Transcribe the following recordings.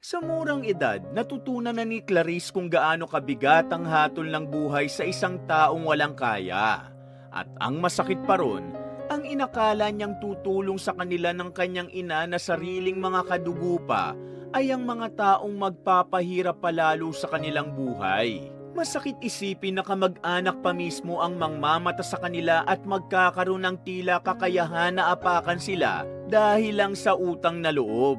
Sa murang edad, natutunan na ni Clarice kung gaano kabigat ang hatol ng buhay sa isang taong walang kaya. At ang masakit pa ron, ang inakala niyang tutulong sa kanila ng kanyang ina na sariling mga kadugo pa ay ang mga taong magpapahirap palalo sa kanilang buhay. Masakit isipin na kamag-anak pa mismo ang mangmamata sa kanila at magkakaroon ng tila kakayahan na apakan sila dahil lang sa utang na loob.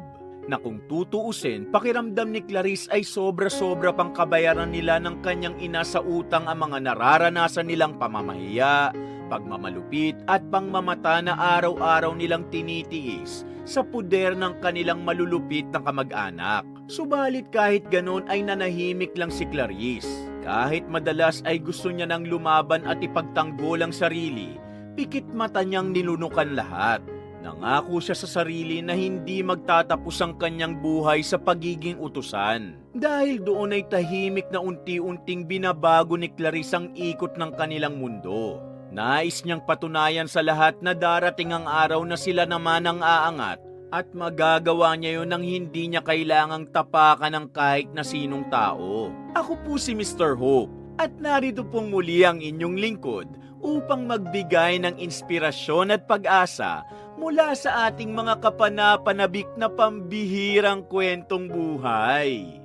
Na kung tutuusin, pakiramdam ni Clarice ay sobra-sobra pang kabayaran nila ng kanyang ina sa utang ang mga nararanasan nilang pamamahiya, pagmamalupit at pangmamata na araw-araw nilang tinitiis sa puder ng kanilang malulupit na kamag-anak. Subalit kahit ganon ay nanahimik lang si Clarice. Kahit madalas ay gusto niya nang lumaban at ipagtanggol ang sarili, pikit mata niyang nilunukan lahat. Nangako siya sa sarili na hindi magtatapos ang kanyang buhay sa pagiging utusan. Dahil doon ay tahimik na unti-unting binabago ni Clarice ang ikot ng kanilang mundo. Nais niyang patunayan sa lahat na darating ang araw na sila naman ang aangat at magagawa niya yon nang hindi niya kailangang tapakan ng kahit na sinong tao. Ako po si Mr. Hope at narito pong muli ang inyong lingkod upang magbigay ng inspirasyon at pag-asa mula sa ating mga kapanapanabik na pambihirang kwentong buhay.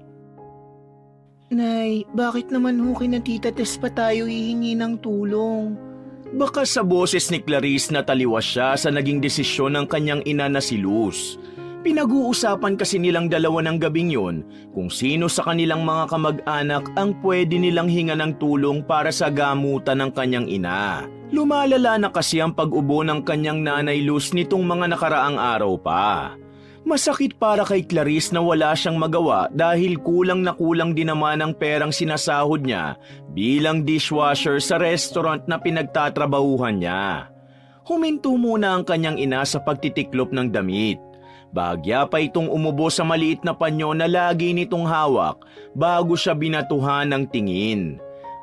Nay, bakit naman ho kina Tita Tess pa tayo hihingi ng tulong? Baka sa boses ni Clarice nataliwas siya sa naging desisyon ng kanyang ina na si Luz. Pinag-uusapan kasi nilang dalawa ng gabing yon kung sino sa kanilang mga kamag-anak ang pwede nilang hinga ng tulong para sa gamutan ng kanyang ina. Lumalala na kasi ang pag-ubo ng kanyang nanay Luz nitong mga nakaraang araw pa. Masakit para kay Clarice na wala siyang magawa dahil kulang na kulang din naman ang perang sinasahod niya bilang dishwasher sa restaurant na pinagtatrabahuhan niya. Huminto muna ang kanyang ina sa pagtitiklop ng damit. Bahagya pa itong umubo sa maliit na panyo na lagi nitong hawak bago siya binatuhan ng tingin.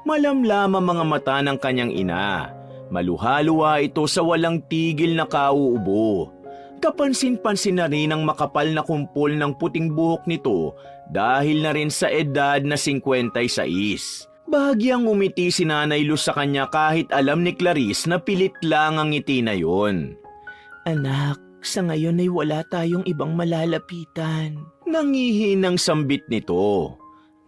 Malamlam ang mga mata ng kanyang ina. Maluhaluwa ito sa walang tigil na kauubo. Kapansin-pansin na rin ang makapal na kumpol ng puting buhok nito dahil na rin sa edad na 56. Bahagyang umiti si Nanay Luz sa kanya kahit alam ni Clarice na pilit lang ang ngiti na yon. Anak, sa ngayon ay wala tayong ibang malalapitan. Nangihinang sambit nito.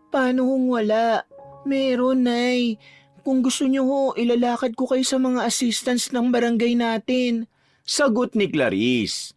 Paano kung wala? Meron, Nay. Kung gusto niyo ho, ilalakad ko kayo sa mga assistants ng barangay natin. Sagot ni Clarice.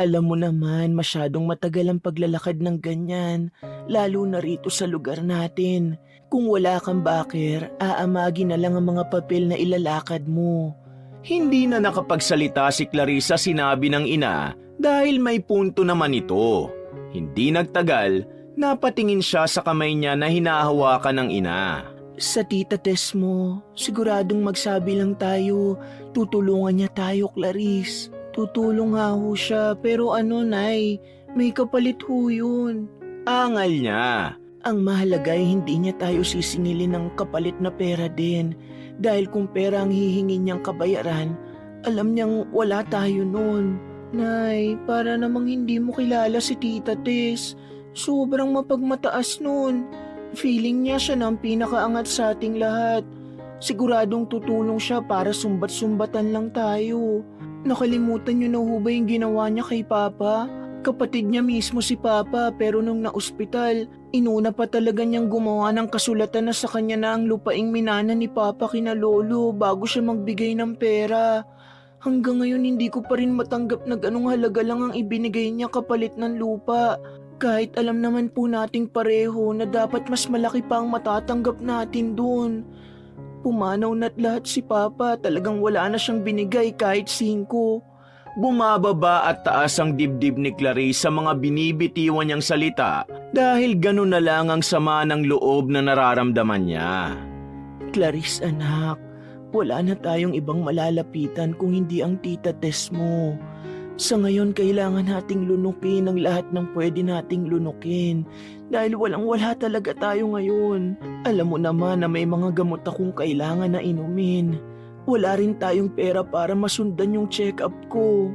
Alam mo naman, masyadong matagal ang paglalakad ng ganyan, lalo na rito sa lugar natin. Kung wala kang baker, aamagin na lang ang mga papel na ilalakad mo. Hindi na nakapagsalita si Clarice sa sinabi ng ina dahil may punto naman ito. Hindi nagtagal, napatingin siya sa kamay niya na hinahawakan ng ina. Sa Tita Tess mo, siguradong magsabi lang tayo, tutulungan niya tayo, Clarice. Tutulong nga ho siya, pero ano, Nay, may kapalit ho yun. Angal niya. Ang mahalaga ay hindi niya tayo sisingilin ng kapalit na pera din. Dahil kung pera ang hihingi niyang kabayaran, alam niyang wala tayo nun. Nay, para namang hindi mo kilala si Tita Tess. Sobrang mapagmataas nun. Feeling niya siya ng pinakaangat sa ating lahat. Siguradong tutulong siya para sumbat-sumbatan lang tayo. Nakalimutan niyo na ho ba yung ginawa niya kay Papa? Kapatid niya mismo si Papa pero nung na-ospital, inuna pa talaga niyang gumawa ng kasulatan na sa kanya na ang lupaing minana ni Papa kina Lolo bago siya magbigay ng pera. Hanggang ngayon hindi ko pa rin matanggap na ganong halaga lang ang ibinigay niya kapalit ng lupa. Kahit alam naman po nating pareho na dapat mas malaki pa ang matatanggap natin doon. Pumanaw na't lahat si Papa, talagang wala na siyang binigay kahit 5. Bumababa at taas ang dibdib ni Clarice sa mga binibitiwan niyang salita dahil ganun na lang ang sama ng loob na nararamdaman niya. Clarice anak, wala na tayong ibang malalapitan kung hindi ang Tita Tess mo. Sa ngayon kailangan nating lunukin ang lahat ng pwede nating lunukin dahil walang-wala talaga tayo ngayon. Alam mo naman na may mga gamot akong kailangan na inumin. Wala rin tayong pera para masundan yung check-up ko.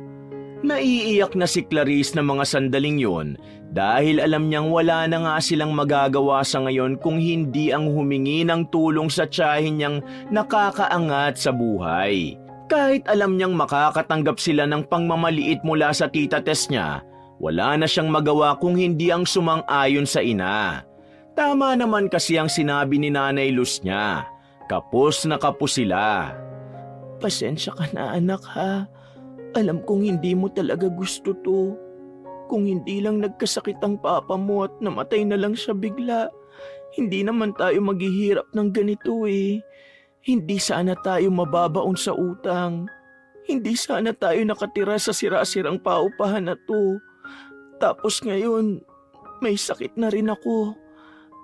Naiiyak na si Clarice ng mga sandaling yon dahil alam niyang wala na nga silang magagawa sa ngayon kung hindi ang humingi ng tulong sa tiyahin niyang nakakaangat sa buhay. Kahit alam niyang makakatanggap sila ng pangmamaliit mula sa tita Tess niya, wala na siyang magawa kung hindi ang sumang-ayon sa ina. Tama naman kasi ang sinabi ni Nanay Luz niya. Kapos na kapos sila. Pasensya ka na anak ha. Alam kong hindi mo talaga gusto to. Kung hindi lang nagkasakit ang papa mo at namatay na lang siya bigla, hindi naman tayo maghihirap ng ganito eh. Hindi sana tayo mababaon sa utang. Hindi sana tayo nakatira sa sira-sirang paupahan na to. Tapos ngayon, may sakit na rin ako.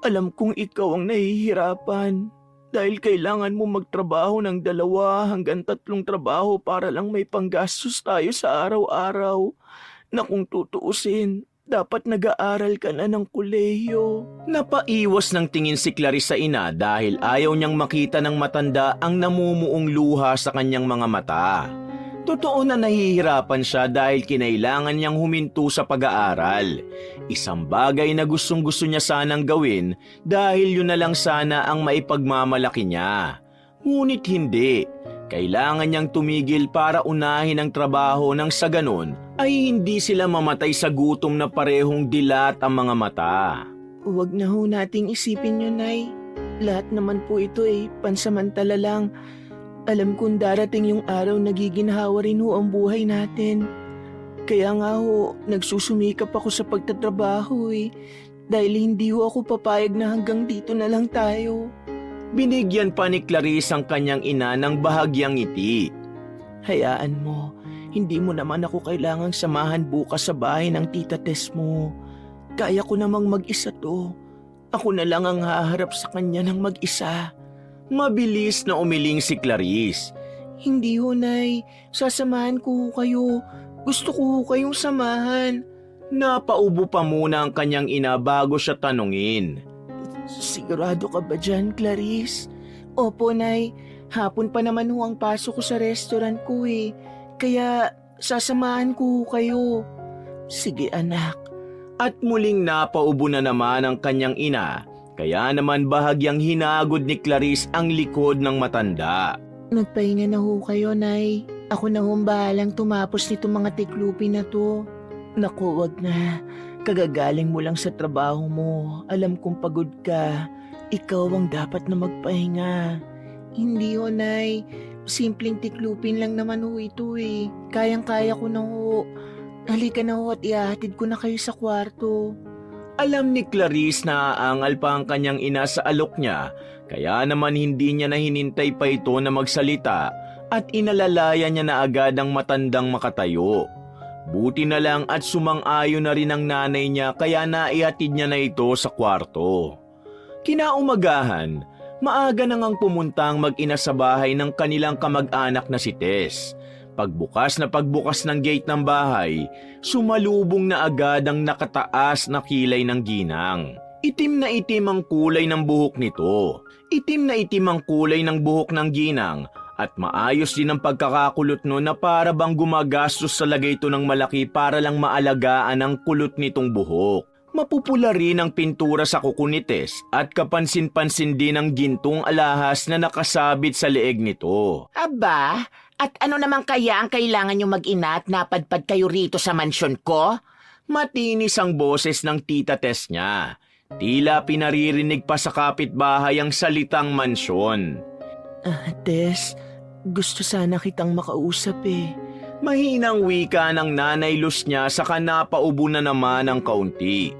Alam kong ikaw ang nahihirapan. Dahil kailangan mo magtrabaho ng 2 hanggang 3 trabaho para lang may panggastos tayo sa araw-araw. Na kung tutuusin, dapat nag-aaral ka na ng kolehiyo. Napaiwas ng tingin si Clarice sa ina dahil ayaw niyang makita ng matanda ang namumuong luha sa kanyang mga mata. Totoo na nahihirapan siya dahil kinailangan niyang huminto sa pag-aaral. Isang bagay na gustong-gusto niya sanang gawin dahil yun na lang sana ang maipagmamalaki niya. Ngunit hindi. Kailangan niyang tumigil para unahin ang trabaho nang sa ganun ay hindi sila mamatay sa gutom na parehong dilat ang mga mata. Huwag na ho nating isipin yun, Nay. Lahat naman po ito ay pansamantala lang. Alam kong darating yung araw na giginhawa rin ho ang buhay natin. Kaya nga ho, nagsusumikap ako sa pagtatrabaho eh. Dahil hindi ho ako papayag na hanggang dito na lang tayo. Binigyan pa ni Clarice ang kanyang ina ng bahagyang ngiti. Hayaan mo, hindi mo naman ako kailangang samahan bukas sa bahay ng tita Tess mo. Kaya ko namang mag-isa to. Ako na lang ang haharap sa kanya ng mag-isa. Mabilis na umiling si Clarice. Hindi ho, Nay. Sasamahan ko ho kayo. Gusto ko ho kayong samahan. Napaubo pa muna ang kanyang ina bago siya tanungin. Sigurado ka ba dyan, Clarice? Opo, Nay. Hapon pa naman ho ang pasok ko sa restaurant ko eh. Kaya sasamahan ko ho kayo. Sige, anak. At muling napaubo na naman ang kanyang ina. Kaya naman bahagyang hinagod ni Clarice ang likod ng matanda. Nagpahinga na ho kayo, Nay. Ako na ho ang bahalang tumapos nito mga tiklupi na to. Naku, wag na. Kagagaling mo lang sa trabaho mo. Alam kong pagod ka. Ikaw ang dapat na magpahinga. Hindi ho, Nay. Simpleng tiklupin lang naman ho ito eh. Kayang-kaya ko na ho. Halika na ho at ihahatid ko na kayo sa kwarto. Alam ni Clarice na aangal pa ang kanyang ina sa alok niya, kaya naman hindi niya na hinintay pa ito na magsalita at inalalaya niya na agad ang matandang makatayo. Buti na lang at sumang-ayon na rin ang nanay niya kaya naihatid niya na ito sa kwarto. Kinaumagahan, maaga na ngang pumunta ang mag-ina sa bahay ng kanilang kamag-anak na si Tess. Pagbukas ng gate ng bahay, sumalubong na agad ang nakataas na kilay ng ginang. Itim na itim ang kulay ng buhok nito. Itim na itim ang kulay ng buhok ng ginang at maayos din ang pagkakakulot no na para bang gumagastos sa lagay ito ng malaki para lang maalagaan ang kulot nitong buhok. Mapupula rin ang pintura sa kuko ni Tess at kapansin-pansin din ang gintong alahas na nakasabit sa leeg nito. Aba, at ano naman kaya ang kailangan nyo mag-ina at napadpad kayo rito sa mansyon ko? Matinis ang boses ng tita Tess niya. Tila pinaririnig pa sa kapitbahay ang salitang mansyon. Tess, gusto sana kitang makausap eh. Mahinang wika ng Nanay Luz niya saka napaubo na naman ng kaunti.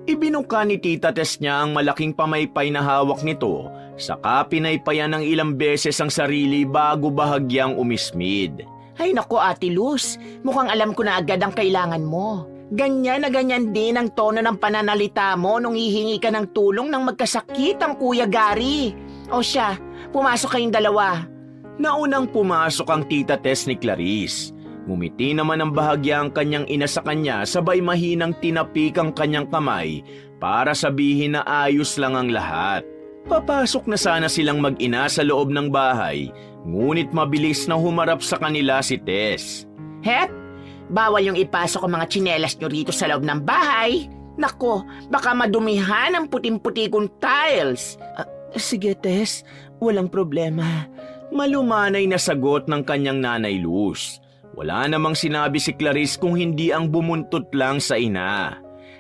Ibinuka ni tita Tess niya ang malaking pamaypay na hawak nito, saka pinaypayan ng ilang beses ang sarili bago bahagyang umismid. Ay naku, Ate Luz, mukhang alam ko na agad ang kailangan mo. Ganyan na ganyan din ang tono ng pananalita mo nung hihingi ka ng tulong ng magkasakit ang Kuya Gary. O siya, pumasok kayong dalawa. Naunang pumasok ang tita Tess ni Clarice. Ngumiti naman ang bahagya ang kanyang ina sa kanya sabay mahinang tinapik ang kanyang kamay para sabihin na ayos lang ang lahat. Papasok na sana silang mag-ina sa loob ng bahay, ngunit mabilis na humarap sa kanila si Tess. Het, Bawal yung ipasok ang mga tsinelas nyo rito sa loob ng bahay. Nako, baka madumihan ang puting-puti kong tiles. Sige, Tess. Walang problema. Malumanay na sagot ng kanyang nanay Luz. Wala namang sinabi si Clarice kung hindi ang bumuntot lang sa ina.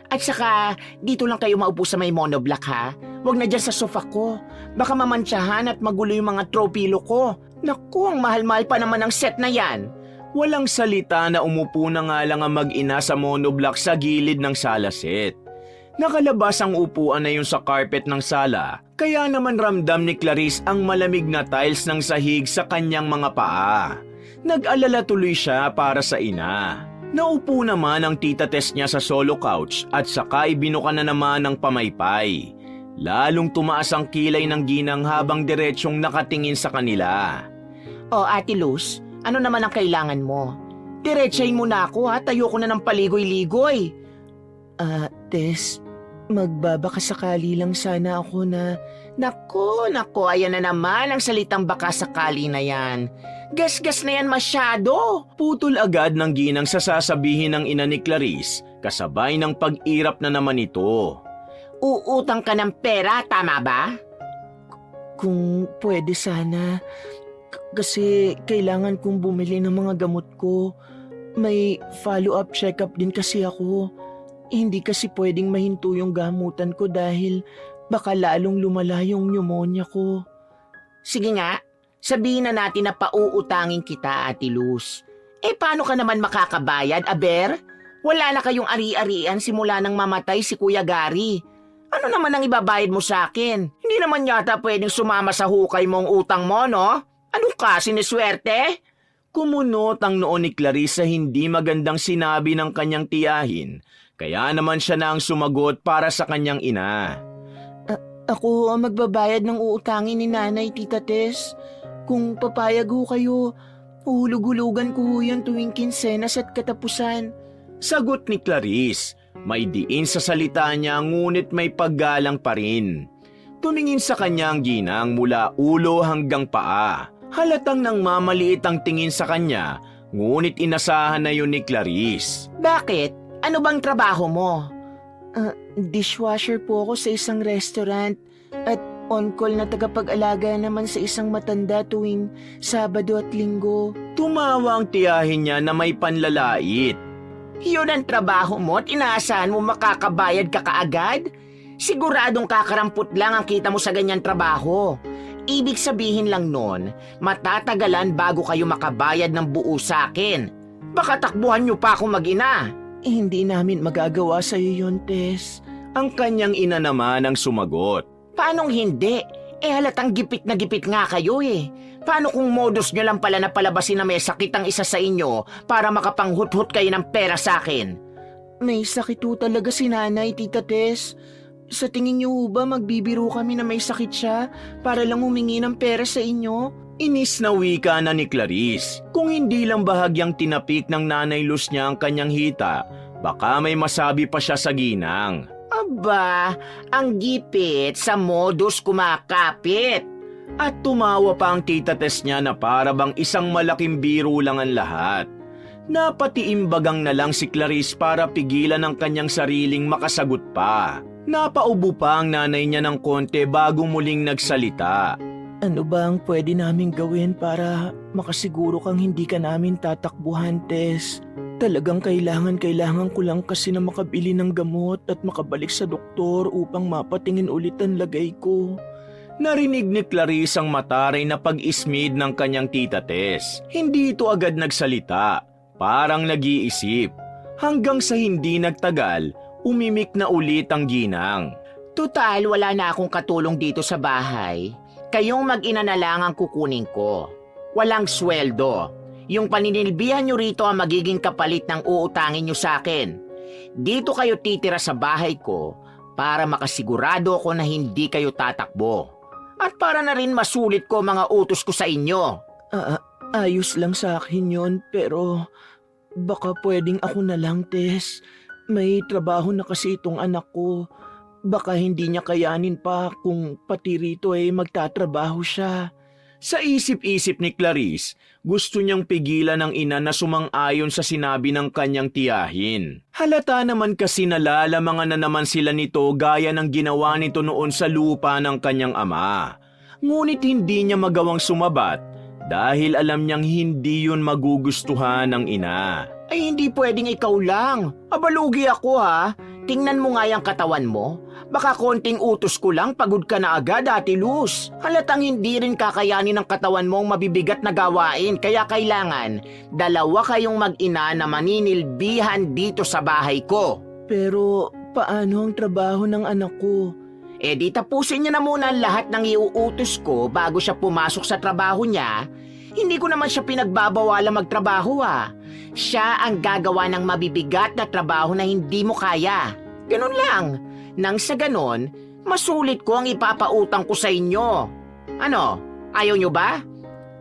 At saka, dito lang kayo maupo sa may monoblock ha. Huwag na dyan sa sofa ko. Baka mamantsahan at magulo yung mga throw pillow ko. Naku, ang mahal-mahal pa naman ang set na yan. Walang salita na umupo na nga lang ang mag-ina sa monoblock sa gilid ng sala set. Nakalabas ang upuan na yun sa carpet ng sala, kaya naman ramdam ni Clarice ang malamig na tiles ng sahig sa kanyang mga paa. Nag-alala tuloy siya para sa ina. Naupo naman ang tita Tess niya sa solo couch at saka ibinuka na naman ng pamaypay. Lalong tumaas ang kilay ng ginang habang diretsyong nakatingin sa kanila. O Ate Luz, ano naman ang kailangan mo? Diretsahin mo na ako ha, tayo ko na ng paligoy-ligoy. Tess, magbabaka sakali lang sana ako na... Nako, ayan na naman ang salitang baka sakali na yan. Gas-gas na yan masyado. Putol agad ng ginang sa sasabihin ng ina ni Clarice, kasabay ng pag-irap na naman ito. Uutang ka ng pera, tama ba? Kung pwede sana, kasi kailangan kong bumili ng mga gamot ko. May follow-up check-up din kasi ako. Hindi kasi pwedeng mahinto yung gamutan ko dahil baka lalong lumala yung pneumonia ko. Sige nga, sabihin na natin na pauutangin kita, Ate Luz. Paano ka naman makakabayad, Aber? Wala na kayong ari-arian simula nang mamatay si Kuya Gary. Ano naman ang ibabayad mo sa akin? Hindi naman yata pwedeng sumama sa hukay mong utang mo, no? Ano ka, siniswerte? Kumunot ang noon ni Clarice sa hindi magandang sinabi ng kanyang tiyahin, kaya naman siya na ang sumagot para sa kanyang ina. Ako ang magbabayad ng uutangin ni Nanay, Tita Tess. Kung papayag ho kayo, uhulug-hulugan ko ho yan tuwing kinsenas at katapusan. Sagot ni Clarice, may diin sa salita niya ngunit may paggalang pa rin. Tumingin sa kanya ang ginang mula ulo hanggang paa. Halatang nang mamaliit ang tingin sa kanya, ngunit inasahan na yun ni Clarice. Bakit? Ano bang trabaho mo? Dishwasher po ako sa isang restaurant at on-call na tagapag-alaga naman sa isang matanda tuwing Sabado at Linggo. Tumawa ang tiyahin niya na may panlalait. Yun ang trabaho mo at inaasahan mo makakabayad ka kaagad? Siguradong kakarampot lang ang kita mo sa ganyang trabaho. Ibig sabihin lang nun, matatagalan bago kayo makabayad ng buo sa akin. Baka takbuhan niyo pa akong mag-ina. Hindi namin magagawa sa iyo yun, Tess. Ang kanyang ina naman ang sumagot. Paanong hindi? Halatang gipit na gipit nga kayo eh. Paano kung modus nyo lang pala na palabasin na may sakit ang isa sa inyo para makapanghut-hut kayo ng pera sa akin? May sakit ho talaga si Nanay, Tita Tess. Sa tingin niyo ba magbibiro kami na may sakit siya para lang humingi ng pera sa inyo? Inis na wika na ni Clarice. Kung hindi lang bahagyang tinapik ng Nanay Luz niya ang kanyang hita, baka may masabi pa siya sa ginang. Aba, ang gipit sa modus kumakapit. At tumawa pa ang tita Tess niya na para bang isang malaking biro lang ang lahat. Napatiimbagang na lang si Clarice para pigilan ang kanyang sariling makasagot pa. Napaubo pa ang nanay niya ng konti bago muling nagsalita. Ano ba ang pwede naming gawin para makasiguro kang hindi ka namin tatakbuhan, Tess? Talagang kailangan ko lang kasi na makabili ng gamot at makabalik sa doktor upang mapatingin ulit ang lagay ko. Narinig ni Clarice ang mataray na pag-ismid ng kanyang tita Tess. Hindi ito agad nagsalita, parang nag-iisip. Hanggang sa hindi nagtagal, umimik na ulit ang ginang. Tutal, wala na akong katulong dito sa bahay. Kayong mag-ina na lang ang kukunin ko. Walang sweldo. Yung paninilbihan nyo rito ang magiging kapalit ng uutangin nyo sa akin. Dito kayo titira sa bahay ko para makasigurado ko na hindi kayo tatakbo. At para na rin masulit ko mga utos ko sa inyo. Ayos lang sa akin yun, pero baka pwedeng ako na lang, Tess. May trabaho na kasi itong anak ko. Baka hindi niya kayanin pa kung pati rito ay magtatrabaho siya. Sa isip-isip ni Clarice, gusto niyang pigilan ng ina na sumang-ayon sa sinabi ng kanyang tiyahin. Halata naman kasi nalalamangan na naman sila nito gaya ng ginawa nito noon sa lupa ng kanyang ama. Ngunit hindi niya magawang sumabat dahil alam niyang hindi yun magugustuhan ng ina. Ay hindi pwedeng ikaw lang. Abalugi ako ha. Tingnan mo nga yung katawan mo. Baka konting utos ko lang pagod ka na agad, Ate Luz. Halatang hindi rin kakayanin ng katawan mo ang mabibigat na gawain. Kaya kailangan, dalawa kayong mag-ina na maninilbihan dito sa bahay ko. Pero paano ang trabaho ng anak ko? Eh di tapusin niya na muna ang lahat ng iuutos ko bago siya pumasok sa trabaho niya. Hindi ko naman siya pinagbabawalang magtrabaho Siya ang gagawa ng mabibigat na trabaho na hindi mo kaya. Ganun lang. Nang sa ganon, masulit ko ang ipapautang ko sa inyo. Ano, ayaw nyo ba?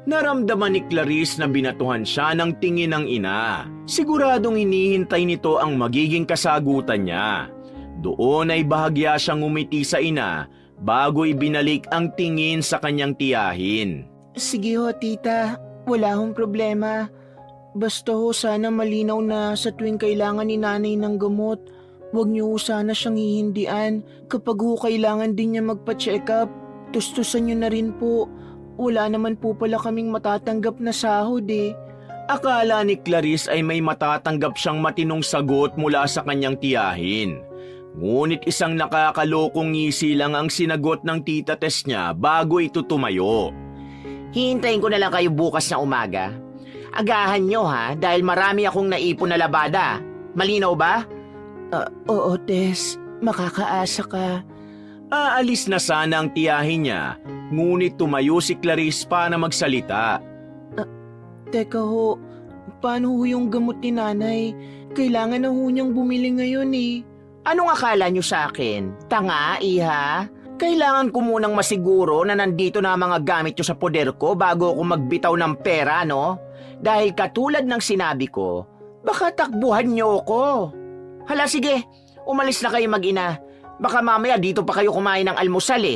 Naramdaman ni Clarice na binatuhan siya ng tingin ng ina. Siguradong hinihintay nito ang magiging kasagutan niya. Doon ay bahagya siyang ngumiti sa ina bago ibinalik ang tingin sa kanyang tiyahin. Sige ho, tita. Wala hong problema. Basta ho sana malinaw na sa tuwing kailangan ni nanay ng gamot, huwag niyo ho sana siyang hihindian. Kapag ho kailangan din niya magpa-check up, tustusan niyo na rin po. Wala naman po pala kaming matatanggap na sahod Akala ni Clarice ay may matatanggap siyang matinong sagot mula sa kanyang tiyahin. Ngunit isang nakakalokong ngisi lang ang sinagot ng tita Tess niya bago ito tumayo. Hihintayin ko na lang kayo bukas na umaga. Agahan nyo dahil marami akong naipon na labada. Malinaw ba? Oo, Tess. Makakaasa ka. Aalis na sana ang tiyahin niya, ngunit tumayo si Clarice para magsalita. Teka ho, paano ho yung gamot ni nanay? Kailangan na ho niyang bumili ngayon Anong akala nyo sa akin? Tanga, iha? Kailangan ko munang masiguro na nandito na ang mga gamit nyo sa poder ko bago ako magbitaw ng pera, no? Dahil katulad ng sinabi ko, baka takbuhan nyo ako. Hala sige, umalis na kayo mag-ina. Baka mamaya dito pa kayo kumain ng almusal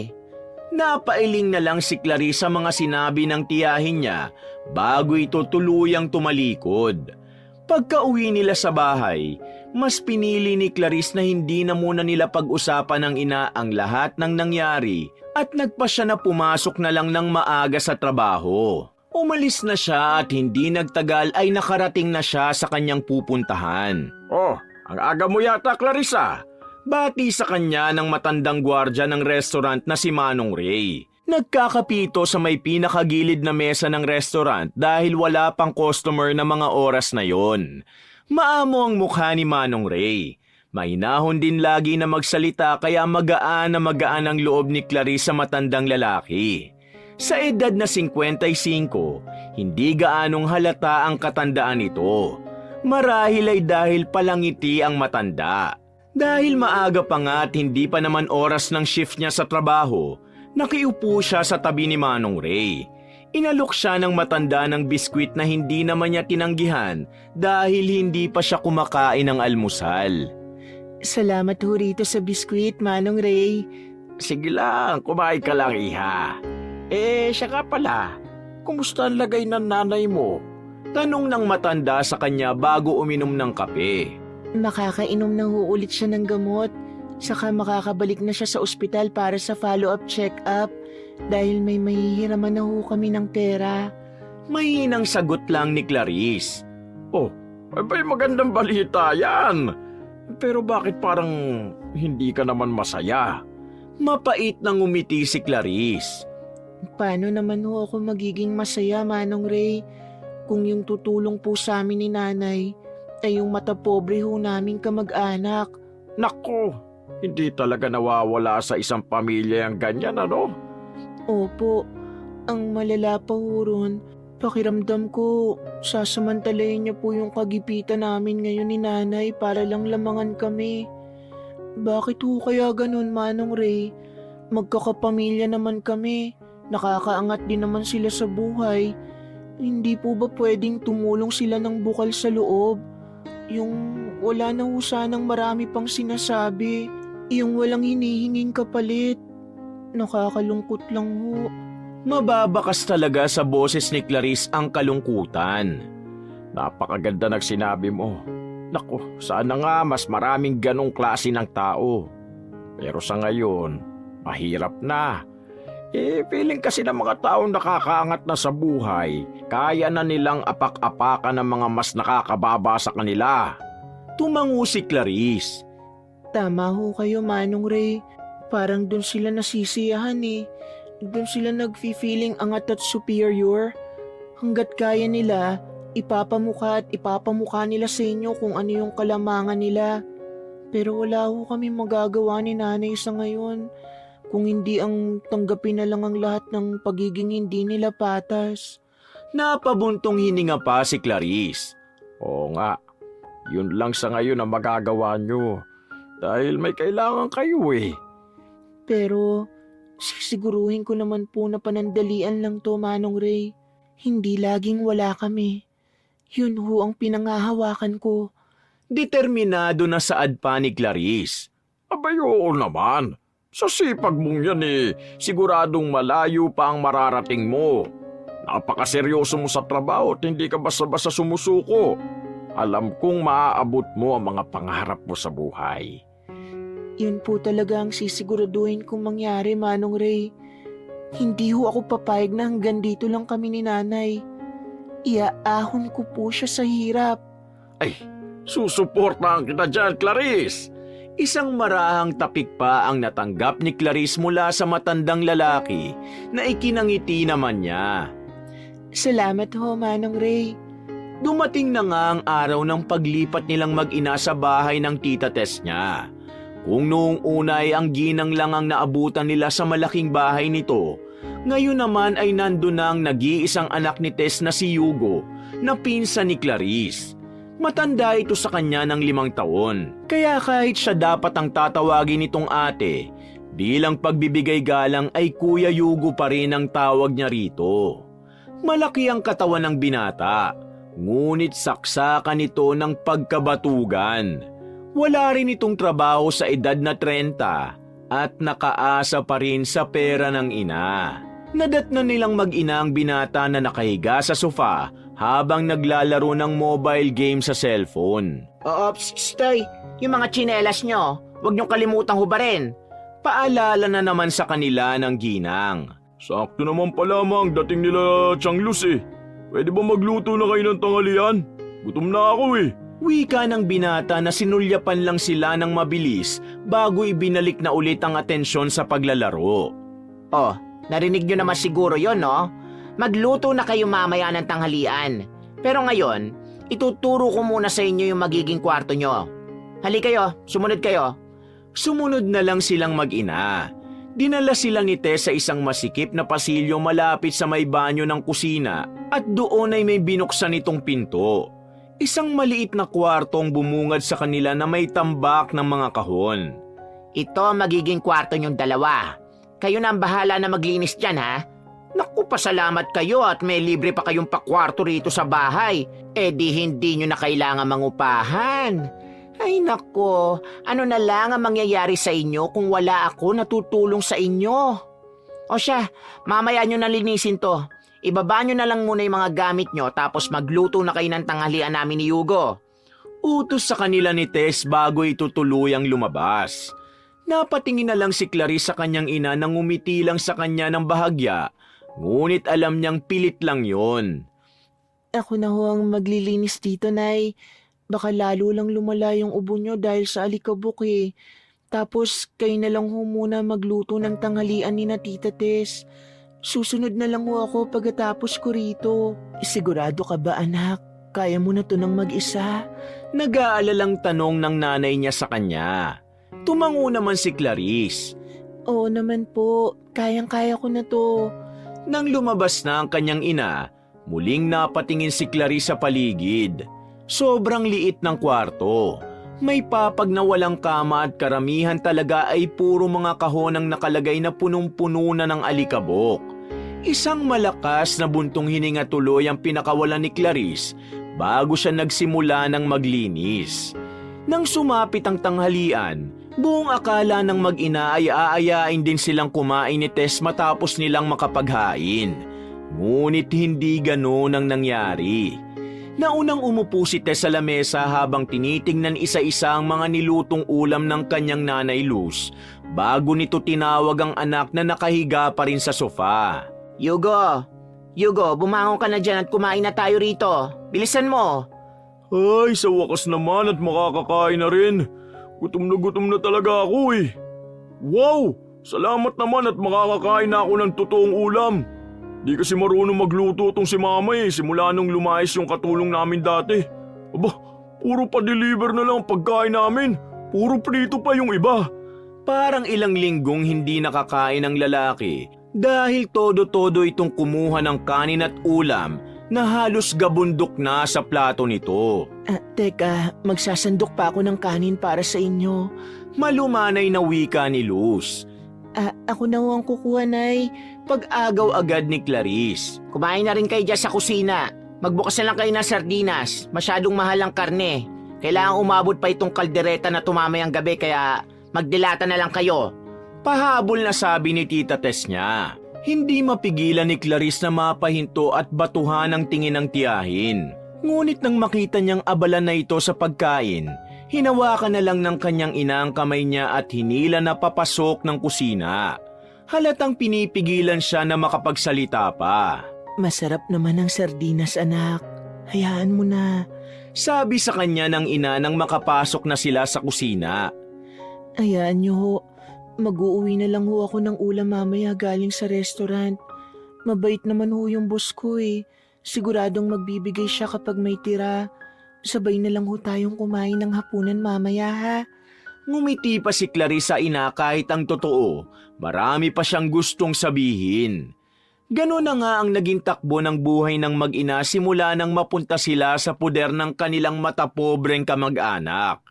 Napailing na lang si Clarice sa mga sinabi ng tiyahin niya bago ito tuluyang tumalikod. Pagka-uwi nila sa bahay, mas pinili ni Clarice na hindi na muna nila pag-usapan ng ina ang lahat ng nangyari at nagpa siya na pumasok na lang ng maaga sa trabaho. Umalis na siya at hindi nagtagal ay nakarating na siya sa kanyang pupuntahan. Oh, ang aga mo yata, Clarissa. Bati sa kanya ng matandang gwardya ng restaurant na si Manong Ray. Nagkakapito sa may pinakagilid na mesa ng restaurant dahil wala pang customer na mga oras na yon. Maamo ang mukha ni Manong Ray. Mahinahon din lagi na magsalita kaya magaan ang loob ni Clarice sa matandang lalaki. Sa edad na 55, hindi gaanong halata ang katandaan nito. Marahil ay dahil palangiti ang matanda. Dahil maaga pa nga at hindi pa naman oras ng shift niya sa trabaho, nakiupo siya sa tabi ni Manong Ray. Inalok siya ng matanda ng biskwit na hindi naman niya tinanggihan dahil hindi pa siya kumakain ng almusal. Salamat ho rito sa biskwit, Manong Ray. Sige lang, kumain ka lang, iha. Siya ka pala. Kumusta ang lagay ng nanay mo? Tanong ng matanda sa kanya bago uminom ng kape. Makakainom na ho ulit siya ng gamot. Saka makakabalik na siya sa ospital para sa follow-up check-up dahil may mahihiraman na ho kami ng pera. Mahinang sagot lang ni Clarice. Oh, ay magandang balita yan. Pero bakit parang hindi ka naman masaya? Mapait nang umiti si Clarice. Paano naman ho ako magiging masaya, Manong Ray, kung yung tutulong po sa amin ni nanay ay yung mata pobre ho naming kamag-anak? Naku, hindi talaga nawawala sa isang pamilya ang ganyan, ano? Opo, ang malala pa ho ron, pakiramdam ko, sasamantalayin niya po yung kagipitan namin ngayon ni nanay para lang lamangan kami. Bakit ho kaya ganun, Manong Ray? Magkakapamilya naman kami. Nakakaangat din naman sila sa buhay. Hindi po ba pwedeng tumulong sila ng bukal sa loob? Yung wala na ho sanang marami pang sinasabi. Yung walang hinihinging kapalit. Nakakalungkot lang ho. Mababakas talaga sa boses ni Clarice ang kalungkutan. Napakaganda ng sinabi mo. Naku, sana nga mas maraming ganong klase ng tao. Pero sa ngayon, mahirap na. Feeling kasi ng mga taong nakakaangat na sa buhay, kaya na nilang apak-apakan ng mga mas nakakababa sa kanila. Tumango si Clarice. Tama ho kayo, Manong Ray. Parang dun sila nasisiyahan eh. Dun sila nag-feeling angat at superior. Hanggat kaya nila, ipapamukha nila sa inyo kung ano yung kalamangan nila. Pero wala ho kami magagawa ni nanay sa ngayon. Kung hindi ang tanggapin na lang ang lahat ng pagiging hindi nila patas. Napabuntong hininga pa si Clarice. Oo nga, yun lang sa ngayon ang magagawa nyo. Dahil may kailangan kayo eh. Pero sisiguruhin ko naman po na panandalian lang to, Manong Ray. Hindi laging wala kami. Yun ho ang pinangahawakan ko. Determinado na saad pa ni Clarice. Abay, oo naman. Sa sipag mong yan siguradong malayo pa ang mararating mo. Napakaseryoso mo sa trabaho at hindi ka basta-basta sumusuko. Alam kong maaabot mo ang mga pangarap mo sa buhay. Yun po talaga ang sisiguraduhin kong mangyari, Manong Ray. Hindi ho ako papayag na hanggang dito lang kami ni nanay. Iaahon ko po siya sa hirap. Ay, susuportahan kita dyan, Clarice. Isang marahang tapik pa ang natanggap ni Clarice mula sa matandang lalaki na ikinangiti naman niya. Salamat ho, Manong Ray. Dumating na nga ang araw ng paglipat nilang mag-ina sa bahay ng tita Tess niya. Kung noong una ay ang ginang lang ang naabutan nila sa malaking bahay nito, ngayon naman ay nandun na ang nag-iisang anak ni Tess na si Hugo, na pinsan ni Clarice. Matanda ito sa kanya ng 5 taon, kaya kahit siya dapat ang tatawagin nitong ate, bilang pagbibigay galang ay Kuya Hugo pa rin ang tawag niya rito. Malaki ang katawan ng binata, ngunit saksakan ito ng pagkabatugan. Wala rin itong trabaho sa edad na 30 at nakaasa pa rin sa pera ng ina. Nadatnan nilang mag-ina ang binata na nakahiga sa sofa habang naglalaro ng mobile game sa cellphone. Oo, Tay, yung mga tsinelas nyo, huwag niyong kalimutang hubarin. Paalala na naman sa kanila ng ginang. Sakto naman pala mang dating nila Changlus eh. Pwede ba magluto na kayo ng tanghalian? Gutom na ako eh. Wika ng binata na sinulyapan lang sila ng mabilis bago ibinalik na ulit ang atensyon sa paglalaro. Oh, narinig nyo naman siguro yon, no? Magluto na kayo mamaya ng tanghalian. Pero ngayon, ituturo ko muna sa inyo yung magiging kwarto nyo. Hali kayo, sumunod kayo. Sumunod na lang silang mag-ina. Dinala sila ni Tess sa isang masikip na pasilyo malapit sa may banyo ng kusina at doon ay may binuksan itong pinto. Isang maliit na kwartong bumungad sa kanila na may tambak ng mga kahon. Ito ang magiging kwarto nyong dalawa. Kayo na ang bahala na maglinis dyan, ha? Naku, pasalamat kayo at may libre pa kayong pakwarto rito sa bahay. Di hindi nyo na kailangan mangupahan. Ay nako, ano na lang ang mangyayari sa inyo kung wala ako natutulong sa inyo? O siya, mamaya nyo na linisin to. Ibaba nyo na lang muna yung mga gamit nyo tapos magluto na kayo ng tanghalian namin ni Hugo. Utos sa kanila ni Tess bago ito tuluyang lumabas. Napatingin na lang si Clarice sa kanyang ina nang umiti lang sa kanya ng bahagya, ngunit alam niyang pilit lang yon. Ako na ho ang maglilinis dito, Nay. Baka lalo lang lumala yung ubo nyo dahil sa alikabok eh. Tapos kayo na lang ho muna magluto ng tanghalian ni na Tita Tess. Susunod na lang ho ako pagkatapos ko rito. Sigurado ka ba, anak? Kaya mo na to ng mag-isa? Nag-aalalang tanong ng nanay niya sa kanya. Tumango naman si Clarice. Oo naman po, kayang-kaya ko na to. Nang lumabas na ang kanyang ina, muling napatingin si Clarice sa paligid. Sobrang liit ng kwarto. May papag na walang kama at karamihan talaga ay puro mga kahon ang nakalagay na punong-puno na ng alikabok. Isang malakas na buntong hininga tuloy ang pinakawalan ni Clarice bago siya nagsimula ng maglinis. Nang sumapit ang tanghalian, Buong akala ng mag-ina ay aayain din silang kumain ni Tess matapos nilang makapaghain. Ngunit hindi ganoon ang nangyari. Naunang umupo si Tess sa lamesa habang tinitingnan isa-isa ang mga nilutong ulam ng kanyang nanay Luz bago nito tinawag ang anak na nakahiga pa rin sa sofa. Yugo, bumangon ka na dyan at kumain na tayo rito. Bilisan mo. Ay, sa wakas naman at makakakain na rin. Gutom na talaga ako eh. Wow! Salamat naman at makakakain na ako ng totoong ulam. Di kasi marunong magluto tong si mama eh, simula nung lumayas yung katulong namin dati. Aba, puro pa-deliver na lang ang pagkain namin. Puro prito pa yung iba. Parang ilang linggong hindi nakakain ang lalaki dahil todo-todo itong kumuha ng kanin at ulam na halos gabundok na sa plato nito. Teka, magsasandok pa ako ng kanin para sa inyo. Malumanay na wika ni Luz. Ako na ho ang kukuha, Nay. Pag-agaw agad ni Clarice. Kumain na rin kayo dyan sa kusina. Magbukas na lang kayo ng sardinas. Masyadong mahal ang karne. Kailangan umabot pa itong kaldereta na tumamayang gabi kaya magdilata na lang kayo. Pahabol na sabi ni Tita Tess niya. Hindi mapigilan ni Clarice na mapahinto at batuhan ang tingin ng tiyahin. Ngunit nang makita niyang abala na ito sa pagkain, hinawakan na lang ng kanyang ina ang kamay niya at hinila na papasok ng kusina. Halatang pinipigilan siya na makapagsalita pa. Masarap naman ang sardinas, anak. Hayaan mo na. Sabi sa kanya ng ina nang makapasok na sila sa kusina. Hayaan niyo ho. Mag-uuwi na lang ho ako ng ulam mamaya galing sa restaurant. Mabait naman ho yung boss ko eh. Siguradong magbibigay siya kapag may tira. Sabay na lang ho tayong kumain ng hapunan mamaya ha. Ngumiti pa si Clarice sa ina kahit ang totoo, marami pa siyang gustong sabihin. Ganon na nga ang naging takbo ng buhay ng mag-ina simula nang mapunta sila sa puder ng kanilang matapobreng kamag-anak.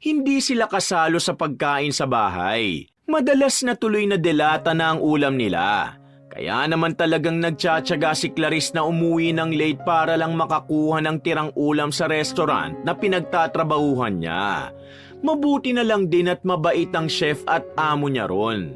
Hindi sila kasalo sa pagkain sa bahay. Madalas na tuloy na delata na ang ulam nila. Kaya naman talagang nagtsatsaga si Clarice na umuwi ng late para lang makakuha ng tirang ulam sa restaurant na pinagtatrabahuhan niya. Mabuti na lang din at mabait ang chef at amo niya ron.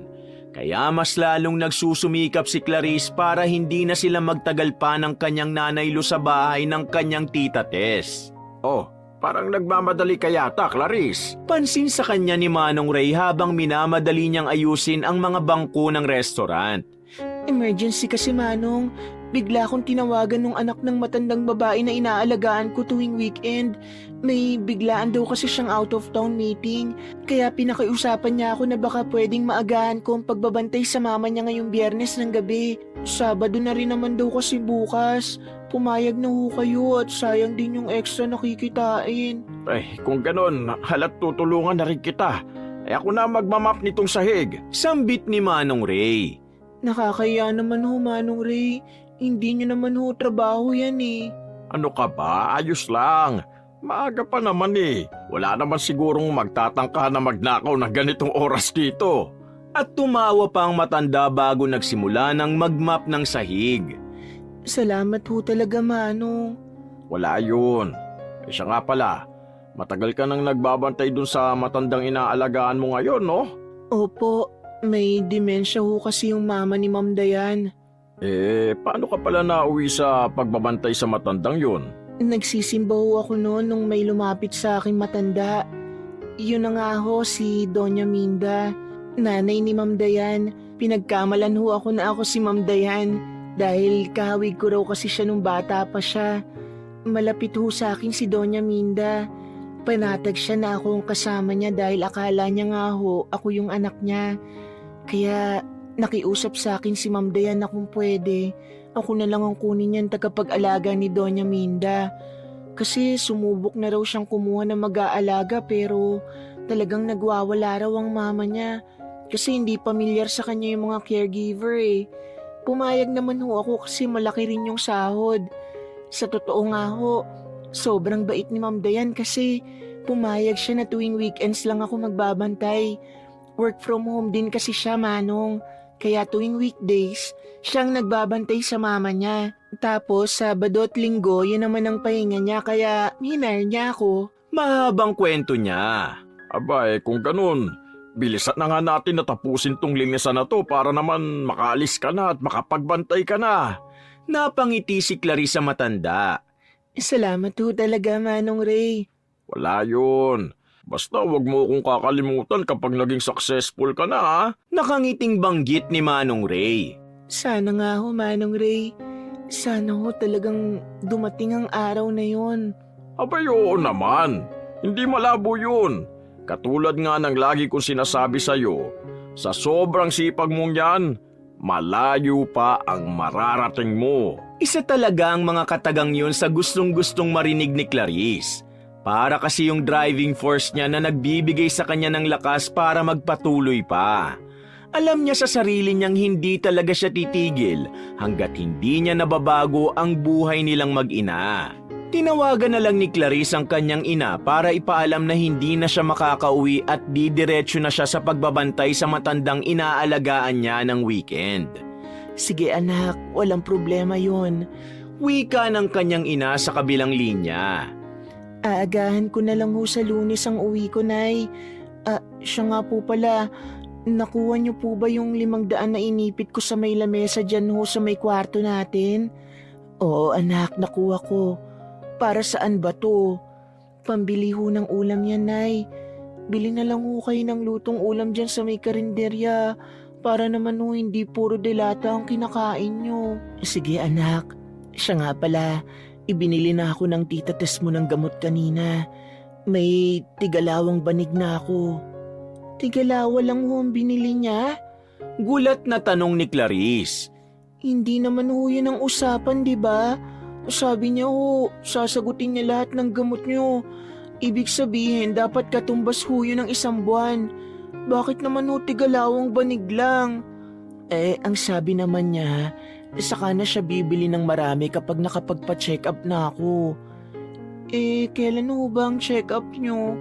Kaya mas lalong nagsusumikap si Clarice para hindi na sila magtagal pa ng kanyang nanay Luz sa bahay ng kanyang tita Tess. Oh, parang nagmamadali ka yata, Clarice. Pansin sa kanya ni Manong Ray habang minamadali niyang ayusin ang mga bangko ng restaurant. Emergency kasi, Manong. Bigla akong tinawagan ng anak ng matandang babae na inaalagaan ko tuwing weekend. May biglaan daw kasi siyang out-of-town meeting. Kaya pinakiusapan niya ako na baka pwedeng maagahan ko ang pagbabantay sa mama niya ngayong Biyernes ng gabi. Sabado na rin naman daw kasi bukas. Pumayag na ho kayo at sayang din yung extra nakikitain. Ay, kung ganon, halat tutulungan na rin kita. Ay ako na magmamap nitong sahig. Sambit ni Manong Ray. Nakakaya naman ho, Manong Ray. Hindi niyo naman ho trabaho yan eh. Ano ka ba? Ayos lang. Maaga pa naman eh. Wala naman sigurong magtatangka na magnakaw ng ganitong oras dito. At tumawa pa ang matanda bago nagsimula ng magmap ng sahig. Salamat ho talaga, Manong. Wala yun. Eh siya nga pala, matagal ka nang nagbabantay dun sa matandang inaalagaan mo ngayon, no? Opo, may demensya ho kasi yung mama ni Ma'am Dayan. Eh, paano ka pala nauwi sa pagbabantay sa matandang yun? Nagsisimba ho ako noon nung may lumapit sa aking matanda. Yun na nga ho, si Doña Minda, nanay ni Ma'am Dayan. Pinagkamalan ho ako na ako si Ma'am Dayan dahil kahawig ko raw kasi siya nung bata pa siya. Malapit ho sa akin si Doña Minda. Panatag siya na ako ang kasama niya dahil akala niya nga ho ako yung anak niya. Kaya nakiusap sa akin si Ma'am Dayan na kung pwede, ako na lang ang kunin niyang tagapag-alaga ni Doña Minda. Kasi sumubok na raw siyang kumuha ng mag-aalaga pero talagang nagwawala raw ang mama niya. Kasi hindi pamilyar sa kanya yung mga caregiver eh. Pumayag naman ho ako kasi malaki rin yung sahod. Sa totoo nga ho, sobrang bait ni Ma'am Dayan kasi pumayag siya na tuwing weekends lang ako magbabantay. Work from home din kasi siya, Manong. Kaya tuwing weekdays, siyang nagbabantay sa mama niya. Tapos Sabado at Linggo, yun naman ang pahinga niya kaya hinire niya ako. Mahabang kwento niya. Aba kung ganun, bilisan na nga natin natapusin tong linisan na to para naman makaalis ka na at makapagbantay ka na. Napangiti si Clarice sa matanda. Salamat ho talaga, Manong Ray. Wala yun. Basta wag mo akong kakalimutan kapag naging successful ka na ha. Nakangiting banggit ni Manong Ray. Sana nga ho, Manong Ray. Sana ho talagang dumating ang araw na yon. Abay oo naman. Hindi malabo yun. Katulad nga ng lagi kong sinasabi sa'yo, sa sobrang sipag mong yan, malayo pa ang mararating mo. Isa talaga ang mga katagang yun sa gustong-gustong marinig ni Clarice. Para kasi yung driving force niya na nagbibigay sa kanya ng lakas para magpatuloy pa. Alam niya sa sarili niyang hindi talaga siya titigil hanggat hindi niya nababago ang buhay nilang mag-ina. Tinawagan na lang ni Clarice ang kanyang ina para ipaalam na hindi na siya makakauwi at didiretso na siya sa pagbabantay sa matandang inaalagaan niya ng weekend. Sige anak, walang problema yon. Wika ng kanyang ina sa kabilang linya. Aagahan ko na lang ho sa Lunes ang uwi ko, Nay. Siya nga po pala, nakuha niyo po ba yung 500 na inipit ko sa may lamesa dyan ho sa may kwarto natin? Oo anak, nakuha ko. Para saan ba to? Pambili ho ng ulam yan, Nay. Bili na lang ho kayo ng lutong ulam dyan sa may karinderya para naman ho hindi puro delata ang kinakain nyo. Sige anak, siya nga pala, ibinili na ako ng tita Tess mo ng gamot kanina. May tigalawang banig na ako. Tigalawa lang ho ang binili niya? Gulat na tanong ni Clarice. Hindi naman ho yun ang usapan, di ba? Sabi niya ho, sasagutin niya lahat ng gamot niyo. Ibig sabihin, dapat katumbas ho yun ng 1 buwan. Bakit naman ho tigalawang banig lang? Ang sabi naman niya, saka na siya bibili ng marami kapag nakapagpa-check up na ako. Kailan ho ba ang check up niyo?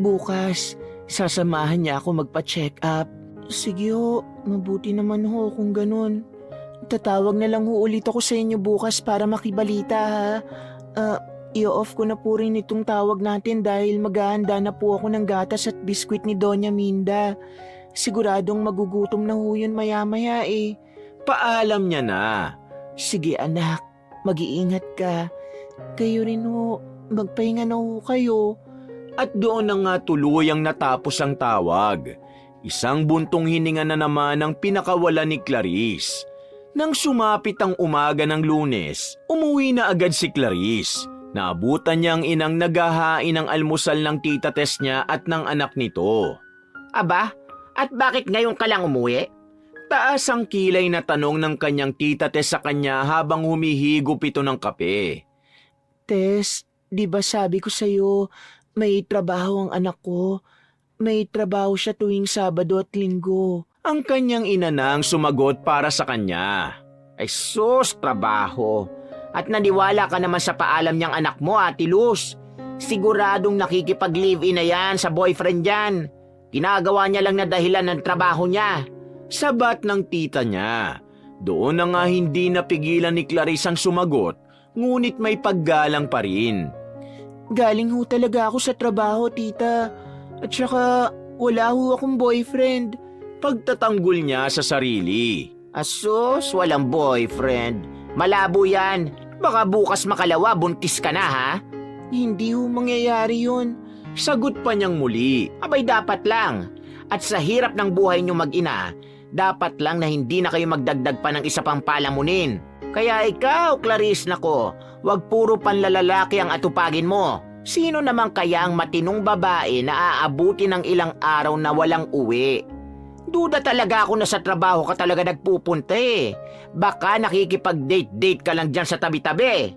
Bukas, sasamahan niya ako magpa-check up. Sige ho, mabuti naman ho kung ganun. Tatawag na lang ho ulit ako sa inyo bukas para makibalita ha. I-off ko na po rin itong tawag natin dahil maghahanda na po ako ng gatas at biskwit ni Doña Minda. Siguradong magugutom na ho yun maya-maya eh. Paalam niya na. Sige anak, mag-iingat ka. Kayo rin ho, magpahinga na ho kayo. At doon na nga tuluyang natapos ang tawag. Isang buntong hininga na naman ang pinakawala ni Clarice. Nang sumapit ang umaga ng Lunes, umuwi na agad si Clarice. Naabutan niya ang inang naghahain ng almusal ng tita Tess niya at ng anak nito. Aba, at bakit ngayon ka lang umuwi? Taas ang kilay na tanong ng kanyang tita Tess sa kanya habang humihigop ito ng kape. Tess, di ba sabi ko sa'yo, may trabaho ang anak ko. May trabaho siya tuwing Sabado at Linggo. Ang kanyang ina nang sumagot para sa kanya. Ay sus, trabaho. At naniwala ka naman sa paalam niyang anak mo, Ate Luz. Siguradong nakikipag-live-in na yan sa boyfriend yan. Ginagawa niya lang na dahilan ng trabaho niya. Sabat ng tita niya. Doon na nga hindi napigilan ni Clarice ang sumagot, ngunit may paggalang pa rin. Galing ho talaga ako sa trabaho, tita. At saka wala ho akong boyfriend. Pagtatanggol niya sa sarili. Asus, walang boyfriend. Malabo yan. Baka bukas makalawa, buntis ka na ha? Hindi ho mangyayari yun. Sagot pa niyang muli. Abay dapat lang. At sa hirap ng buhay niyo mag-ina, dapat lang na hindi na kayo magdagdag pa ng isa pang palamunin. Kaya ikaw, Clarice nako, wag puro panlalalaki ang atupagin mo. Sino naman kaya ang matinong babae na aabuti ng ilang araw na walang uwi? Duda talaga ako na sa trabaho ka talaga nagpupunta eh. Baka nakikipag-date-date ka lang dyan sa tabi-tabi.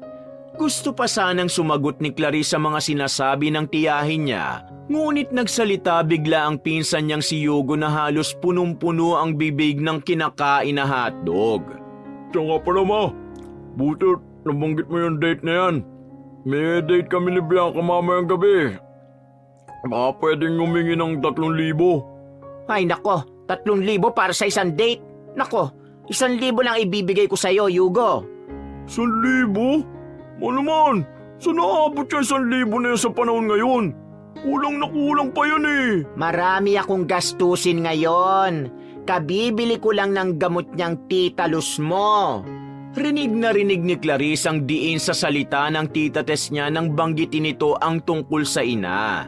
Gusto pa sanang sumagot ni Clarice sa mga sinasabi ng tiyahin niya. Ngunit nagsalita bigla ang pinsan niyang si Yugo na halos punong-puno ang bibig ng kinakain na hotdog. Tiyan nga pala ma, buti nabanggit mo yung date na yan. May date kami ni Bianca mamayang gabi. Baka pwedeng humingi ng 3,000. Ay nako, 3,000 para sa isang date? Nako, 1,000 lang ibibigay ko sa'yo, Yugo. 1,000? Ano naman? Saan naabot yung 1,000 na yan sa panahon ngayon? Kulang na kulang pa yan eh. Marami akong gastusin ngayon. Kabibili ko lang ng gamot niyang titalus mo. Rinig na rinig ni Clarice ang diin sa salita ng tita Tess niya nang banggitin nito ang tungkol sa ina.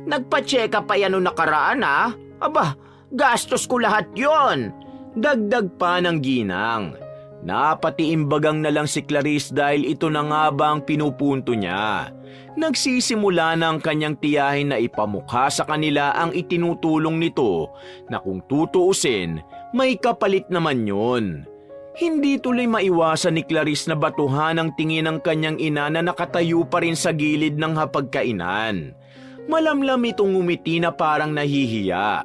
Nagpa-check up pa yan nung nakaraan ha? Aba, gastos ko lahat yon. Dagdag pa ng ginang. Napatiimbagang na lang si Clarice dahil ito na nga ba ang pinupunto niya. Nagsisimula na ang kanyang tiyahin na ipamukha sa kanila ang itinutulong nito na kung tutuusin, may kapalit naman yun. Hindi tuloy maiwasan ni Clarice na batuhan ang tingin ng kanyang ina na nakatayo pa rin sa gilid ng hapagkainan. Malamlam itong ngumiti na parang nahihiya.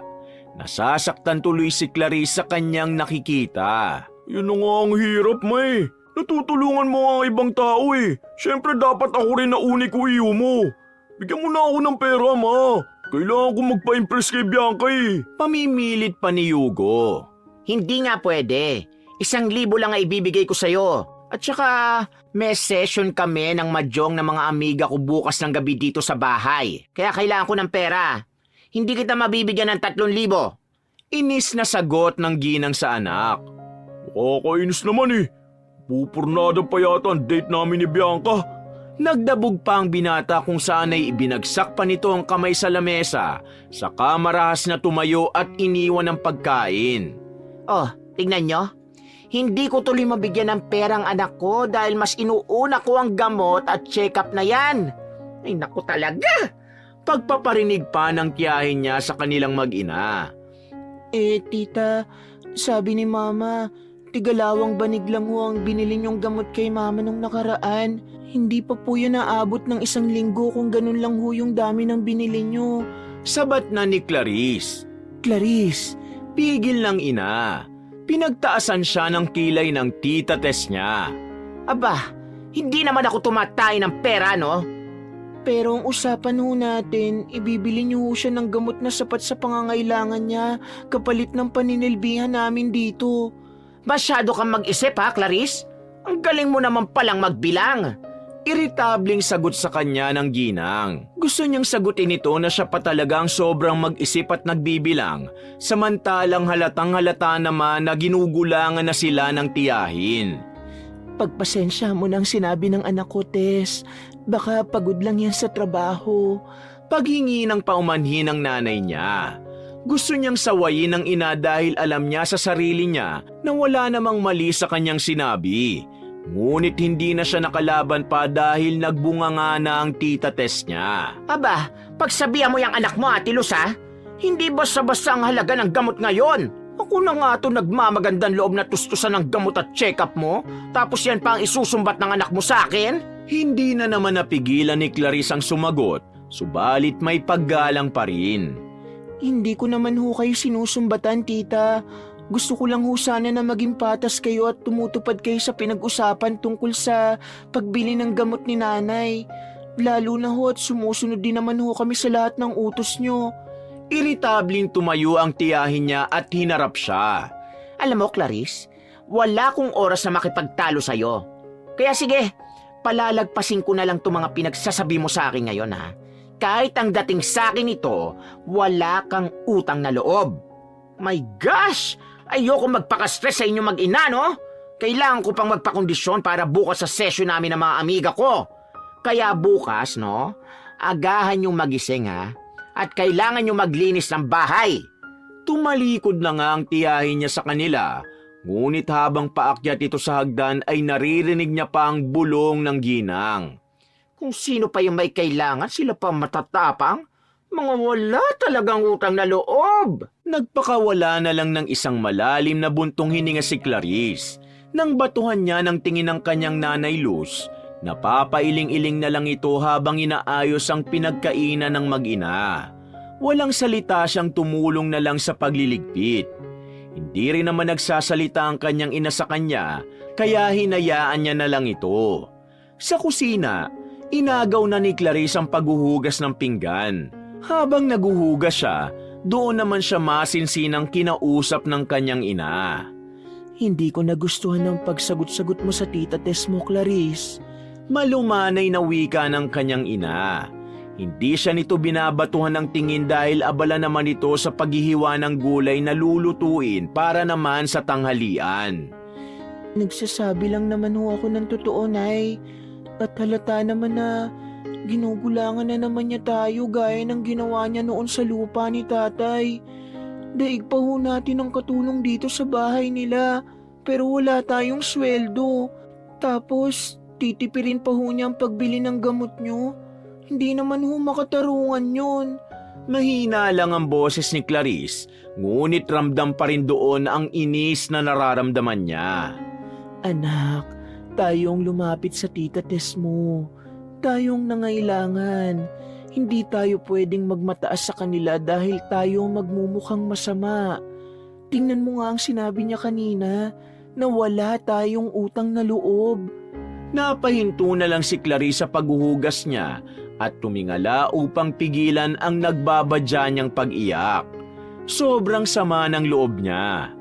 Nasasaktan tuloy si Clarice sa kanyang nakikita. Yun na nga ang hirap, May. Natutulungan mo ang ibang tao eh. Siyempre dapat ako rin na uni ko iyo mo. Bigyan mo na ako ng pera, ma. Kailangan ko magpa-impress kay Bianca eh. Pamimilit pa ni Hugo. Hindi nga pwede. 1,000 lang ang ibibigay ko sa'yo. At saka, may session kami ng mahjong ng mga amiga ko bukas ng gabi dito sa bahay. Kaya kailangan ko ng pera. Hindi kita mabibigyan ng 3,000. Inis na sagot ng ginang sa anak. Nakakainis naman eh. Pupurnada pa yata ang date namin ni Bianca. Nagdabog pa ang binata kung saan ay ibinagsak pa nito ang kamay sa lamesa. Saka marahas na tumayo at iniwan ang pagkain. Oh, tignan nyo. Hindi ko tuloy mabigyan ng perang anak ko dahil mas inuuna ko ang gamot at check-up na yan. Ay naku talaga. Pagpaparinig pa ng tiyahin niya sa kanilang mag-ina. Tita, sabi ni Mama, tigalawang banig lang ho ang binili niyong gamot kay Mama nung nakaraan. Hindi pa po yun naabot ng 1 linggo kung ganun lang ho yung dami ng binili niyo. Sabat na ni Clarice. Clarice, Pigil ng ina. Pinagtaasan siya ng kilay ng tita Tess niya. Aba, hindi naman ako tumatay ng pera, no? pero ang usapan ho natin, ibibili niyo ho siya ng gamot na sapat sa pangangailangan niya kapalit ng paninilbihan namin dito. Masyado kang mag-isip ha, Clarice? Ang galing mo naman palang magbilang. Iritabling sagot sa kanya ng ginang. Gusto niyang sagutin ito na siya pa talagang sobrang mag-isip at nagbibilang, samantalang halatang halata naman na ginugulangan na sila ng tiyahin. Pagpasensya mo nang sinabi ng anak ko, Tess. Baka pagod lang yan sa trabaho. Paghingi ng paumanhin ng nanay niya. Gusto niyang sawayin ng ina dahil alam niya sa sarili niya na wala namang mali sa kanyang sinabi. Ngunit hindi na siya nakalaban pa dahil nagbunga nga na ang tita Tess niya. Aba, pagsabihan mo yung anak mo, Ate Luz, ha? Hindi basta-basta ang halaga ng gamot ngayon. Ako na nga ito nagmamagandang loob na tustusan ng gamot at check-up mo, tapos yan pa ang isusumbat ng anak mo sa akin? Hindi na naman napigilan ni Clarice ang sumagot, subalit may paggalang pa rin. Hindi ko naman ho kayo sinusumbatan, tita. Gusto ko lang ho sana na maging patas kayo at tumutupad kayo sa pinag-usapan tungkol sa pagbili ng gamot ni nanay. Lalo na ho at sumusunod din naman ho kami sa lahat ng utos nyo. Iritabling tumayo ang tiyahin niya at hinarap siya. Alam mo, Clarice, wala kong oras na makipagtalo sa'yo. Kaya sige, palalagpasin ko na lang itong mga pinagsasabi mo sa akin ngayon, ha? Kahit ang dating sa akin ito, wala kang utang na loob. My gosh! Ayoko magpaka-stress sa inyo mag-ina, no? Kailangan ko pang magpakondisyon para bukas sa session namin ng mga amiga ko. Kaya bukas, no? Agahan yung magising, ha? At kailangan yung maglinis ng bahay. Tumalikod na nga ang tiyahin niya sa kanila, ngunit habang paakyat ito sa hagdan ay naririnig niya pa ang bulong ng ginang. Kung sino pa yung may kailangan, sila pa matatapang. Mga wala talagang utang na loob. Nagpakawala na lang ng isang malalim na buntong hininga si Clarice. Nang batuhan niya ng tingin ng kanyang nanay Luz, napapailing-iling na lang ito habang inaayos ang pinagkainan ng mag-ina. Walang salita siyang tumulong na lang sa pagliligpit. Hindi rin naman nagsasalita ang kanyang ina sa kanya, kaya hinayaan niya na lang ito. Sa kusina, inagaw na ni Clarice ang paghuhugas ng pinggan. Habang naguhugas siya, doon naman siya masinsinang kinausap ng kanyang ina. Hindi ko nagustuhan ng pagsagot-sagot mo sa tita Tess mo, Clarice. Malumanay na wika ng kanyang ina. Hindi siya nito binabatuhan ng tingin dahil abala naman ito sa paghihiwa ng gulay na lulutuin para naman sa tanghalian. Nagsasabi lang naman ho ako ng totoo, Nay. At halata naman na ginugulangan na naman niya tayo gaya ng ginawa niya noon sa lupa ni Tatay. Daig pa ho natin ang katulong dito sa bahay nila, pero wala tayong sweldo. Tapos, titipirin pa ho niya ang pagbili ng gamot niyo. Hindi naman ho makatarungan yun. Mahina lang ang boses ni Clarice, ngunit ramdam pa rin doon ang inis na nararamdaman niya. Anak, tayong lumapit sa tita Tess mo. Tayong nangailangan. Hindi tayo pwedeng magmataas sa kanila dahil tayo magmumukhang masama. Tingnan mo nga ang sinabi niya kanina na wala tayong utang na loob. Napahinto na lang si Clarice sa paghuhugas niya at tumingala upang pigilan ang nagbabadya niyang pag-iyak. Sobrang sama ng loob niya.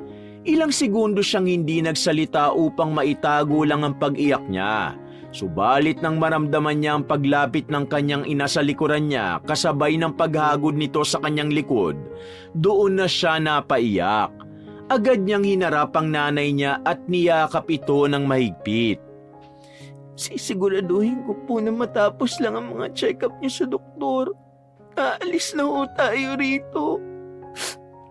Ilang segundo siyang hindi nagsalita upang maitago lang ang pag-iyak niya. Subalit nang maramdaman niya ang paglapit ng kanyang ina sa likuran niya kasabay ng paghagod nito sa kanyang likod, doon na siya napaiyak. Agad niyang hinarap ang nanay niya at niyakap ito ng mahigpit. Sisiguraduhin ko po na matapos lang ang mga check-up niyo sa doktor. Aalis na ho tayo rito.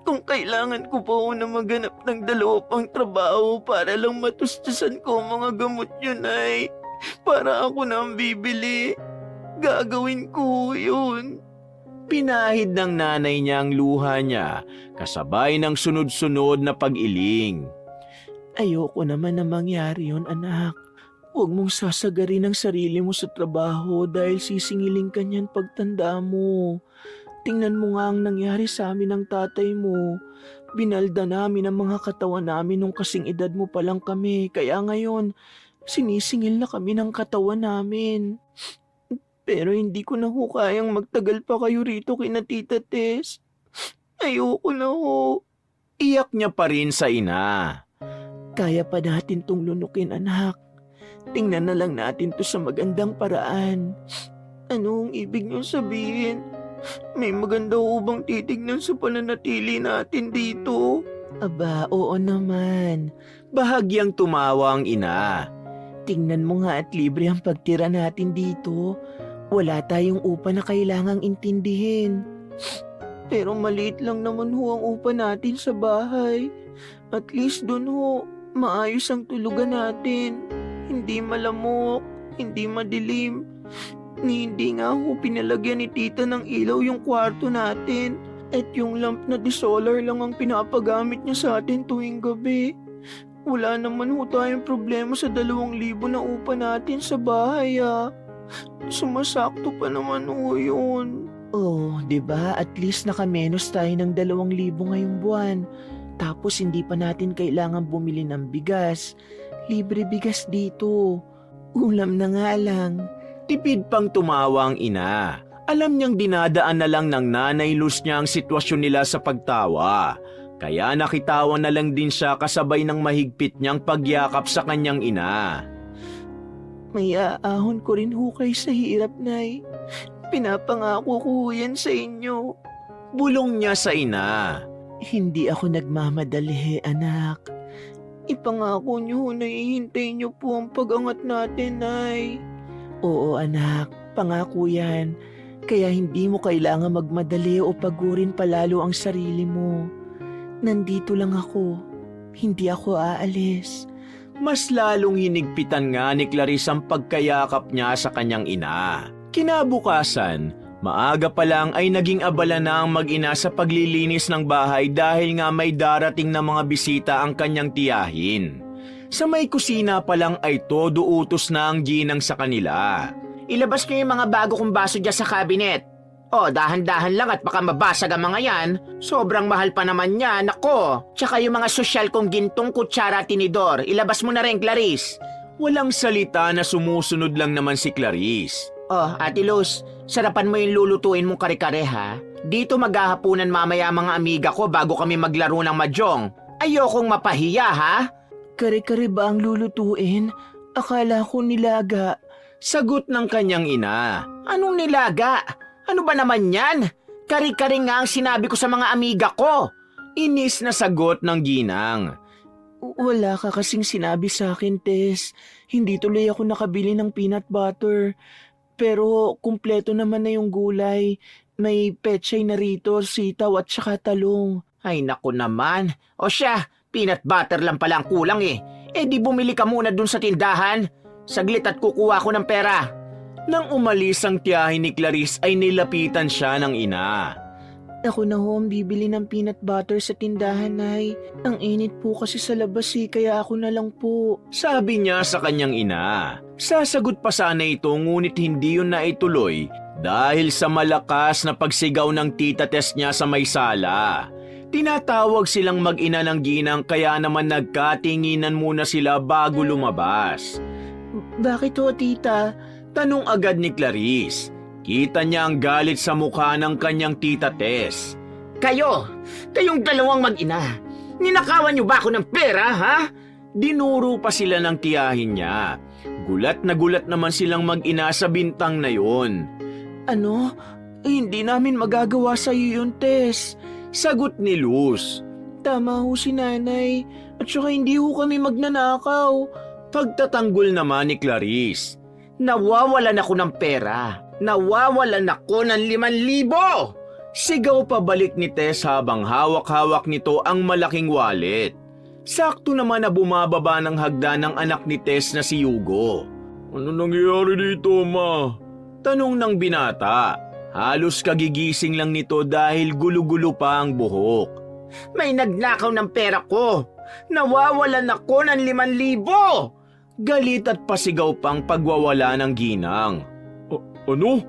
Kung kailangan ko pa ho na maganap ng 2 pang trabaho para lang matustusan ko ang mga gamot niyo, Nay. Para ako na ang bibili. Gagawin ko yun. Pinahid ng nanay niya ang luha niya kasabay ng sunod-sunod na pag-iling. Ayoko naman na mangyari yun, anak. Huwag mong sasagarin ang sarili mo sa trabaho dahil sisingiling ka niyan pagtanda mo. Tingnan mo nga ang nangyari sa amin ng tatay mo. Binalda namin ang mga katawan namin nung kasing edad mo pa lang kami. Kaya ngayon, sinisingil na kami ng katawan namin. Pero hindi ko na ho kayang magtagal pa kayo rito kina Tita Tess. Ayoko na ho. Iyak niya pa rin sa ina. Kaya pa natin tong lunukin, anak. Tingnan na lang natin to sa magandang paraan. Anong ibig niyong sabihin? May maganda ho bang titignan sa pananatili natin dito? Aba, oo naman. Bahagyang tumawa ang ina. Tingnan mo nga at libre ang pagtira natin dito. Wala tayong upa na kailangang intindihin. Pero maliit lang naman ho ang upa natin sa bahay. At least dun ho, maayos ang tulugan natin. Hindi malamok, hindi madilim. Hindi nga ho pinalagyan ni tita ng ilaw yung kwarto natin. At yung lamp na di-solar lang ang pinapagamit niya sa atin tuwing gabi. Wala naman ho tayong problema sa 2,000 na upa natin sa bahay Sumasakto pa naman ho yun. Oh, 'di ba? At least nakamenos tayo ng 2,000 ngayong buwan. Tapos hindi pa natin kailangan bumili ng bigas. Libre bigas dito. Ulam na nga lang. Tipid pang tumawa ang ina. Alam niyang dinadaan na lang ng nanay Luz niya ang sitwasyon nila sa pagtawa. Kaya nakitawa na lang din siya kasabay ng mahigpit niyang pagyakap sa kanyang ina. May aahon ko rin ho kayo sa hirap, Nay. Pinapangako ko yan sa inyo. Bulong niya sa ina. Hindi ako nagmamadali, anak. Ipangako niyo na ihintay niyo po ang pag-angat natin, Nay. Oo, anak. Pangako yan. Kaya hindi mo kailangan magmadali o pagurin palalo ang sarili mo. Nandito lang ako. Hindi ako aalis. Mas lalong hinigpitan nga ni Clarice ang pagkayakap niya sa kanyang ina. Kinabukasan, maaga pa lang ay naging abala na ang mag-ina sa paglilinis ng bahay dahil nga may darating na mga bisita ang kanyang tiyahin. Sa may kusina pa lang ay todo utos na ang ginang sa kanila. Ilabas niyo yung mga bago kong baso dyan sa cabinet. Oh, dahan-dahan lang at baka mabasag ang mga yan. Sobrang mahal pa naman yan, nako. Tsaka yung mga sosyal kong gintong kutsara at tinidor. Ilabas mo na rin, Clarice. Walang salita na sumusunod lang naman si Clarice. Oh, Ate Luz, sarapan mo yung lulutuin mong kare-kare ha. Dito maghahapunan mamaya mga amiga ko bago kami maglaro ng mahjong. Ayokong mapahiya ha. Kare-kare ba ang lulutuin? Akala ko nilaga. Sagot ng kanyang ina. Anong nilaga? Ano ba naman yan? Kari-kari nga ang sinabi ko sa mga amiga ko. Inis na sagot ng ginang. Wala ka kasing sinabi sa akin, Tess. Hindi tuloy ako nakabili ng peanut butter. Pero kumpleto naman na yung gulay. May pechay na rito, sitaw at saka talong. Ay naku naman. O siya, peanut butter lang pala ang kulang eh. Eh di bumili ka muna dun sa tindahan. Saglit at kukuha ko ng pera. Nang umalis ang tiyahin ni Clarice ay nilapitan siya ng ina. Ako na ho ang bibili ng peanut butter sa tindahan, Nay. Ang init po kasi sa labas kaya ako na lang po. Sabi niya sa kanyang ina. Sasagot pa sana ito ngunit hindi yun naituloy dahil sa malakas na pagsigaw ng tita Tess niya sa may sala. Tinatawag silang mag-ina ng ginang kaya naman nagkatinginan muna sila bago lumabas. Bakit ho, tita? Tanong agad ni Clarice. Kita niya ang galit sa mukha ng kanyang tita Tess. Kayong dalawang mag-ina. Ninakawan niyo ba ako ng pera, ha? Dinuro pa sila ng tiyahin niya. Gulat na gulat naman silang mag-ina sa bintang na yun. Ano? Hindi namin magagawa sa iyo yun, Tess. Sagot ni Luz. Tama ho si nanay. At saka hindi ho kami magnanakaw. Pagtatanggol naman ni Clarice. Nawawalan ako ng pera. Nawawalan ako ng 5,000! Sigaw pabalik ni Tess habang hawak-hawak nito ang malaking wallet. Sakto naman na bumababa ng hagdan ng anak ni Tess na si Hugo. Ano nangyayari dito, ma? Tanong ng binata. Halos kagigising lang nito dahil gulo-gulo pa ang buhok. May nagnakaw ng pera ko. Nawawalan ako ng 5,000! Galit at pasigaw pang pagwawala ng ginang. Ano?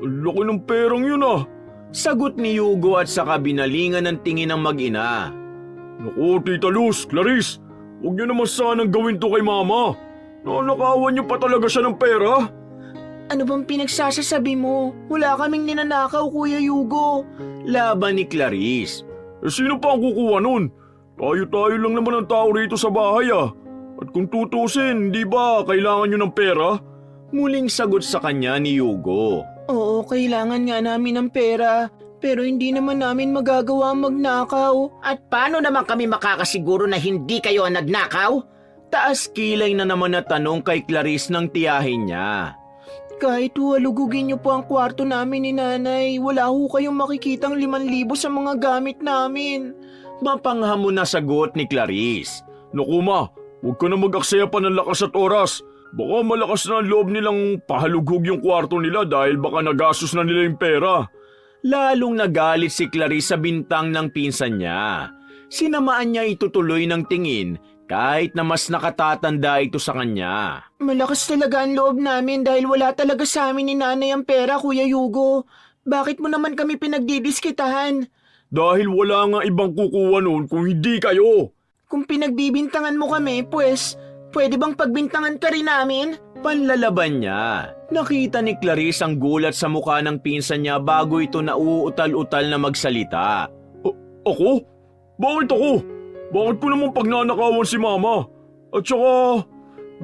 Laki ng perang yun ah! Sagot ni Hugo at saka binalingan ng tingin ng mag-ina. Naku, Tita Luz, Clarice, huwag niyo naman sanang gawin to kay Mama. Nanakawan niyo pa talaga siya ng pera? Ano bang pinagsasasabi mo? Wala kaming ninanakaw, Kuya Yugo. Laban ni Clarice. Sino pa ang kukuha nun? Tayo-tayo lang naman ang tao rito sa bahay ah. At kung tutusin, di ba kailangan niyo ng pera? Muling sagot sa kanya ni Hugo. Oo, kailangan nga namin ng pera. Pero hindi naman namin magagawa magnakaw. At paano naman kami makakasiguro na hindi kayo ang nagnakaw? Taas kilay na naman na tanong kay Clarice ng tiyahin niya. Kahit huwalugugin niyo po ang kwarto namin ni nanay, wala ho kayong makikitang 5,000 sa mga gamit namin. Mapanghamon na sagot ni Clarice. Naku ma, huwag ka na mag-aksaya pa ng lakas at oras. Baka malakas na ang loob nilang pahalughog yung kwarto nila dahil baka nagastos na nila yung pera. Lalong nagalit si Clarice sa bintang ng pinsan niya. Sinamaan niya itutuloy ng tingin kahit na mas nakatatanda ito sa kanya. Malakas talaga ang loob namin dahil wala talaga sa amin ni nanay ang pera, Kuya Yugo. Bakit mo naman kami pinagdidiskitahan? Dahil wala nga ibang kukuha noon kung hindi kayo. Kung pinagbibintangan mo kami, pues, pwede bang pagbintangan ka rin namin? Panlalaban niya. Nakita ni Clarice ang gulat sa mukha ng pinsan niya bago ito nauutal-utal na magsalita. Ako? Bakit ako? Bakit ko naman pagnanakawan si Mama? At saka,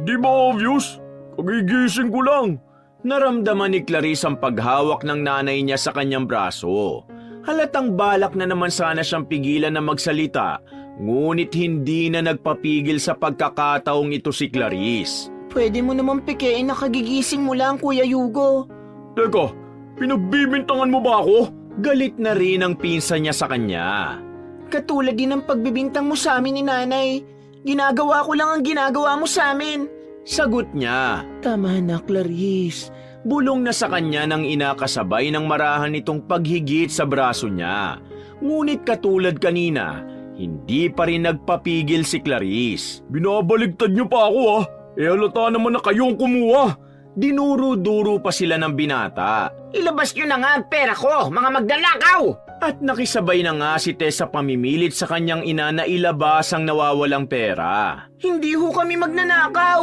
di ba obvious? Kagigising ko lang. Naramdaman ni Clarice ang paghawak ng nanay niya sa kanyang braso. Halatang balak na naman sana siyang pigilan na magsalita, ngunit hindi na nagpapigil sa pagkakataong ito si Clarice. Pwede mo naman pikein na kagigising mo lang, Kuya Yugo. Teka, pinagbibintangan mo ba ako? Galit na rin ang pinsan niya sa kanya. Katulad din ng pagbibintang mo sa amin ni nanay. Ginagawa ko lang ang ginagawa mo sa amin. Sagot niya. Tama na, Clarice. Bulong na sa kanya ng ina kasabay ng marahan nitong paghigit sa braso niya. Ngunit katulad kanina, hindi pa rin nagpapigil si Clarice. Binabaligtad niyo pa ako ah. Halata naman na kayong kumuha. Dinuro-duro pa sila ng binata. Ilabas nyo na nga ang pera ko, mga magdanakaw! At nakisabay na nga si Tess sa pamimilit sa kanyang ina na ilabas ang nawawalang pera. Hindi ho kami magnanakaw.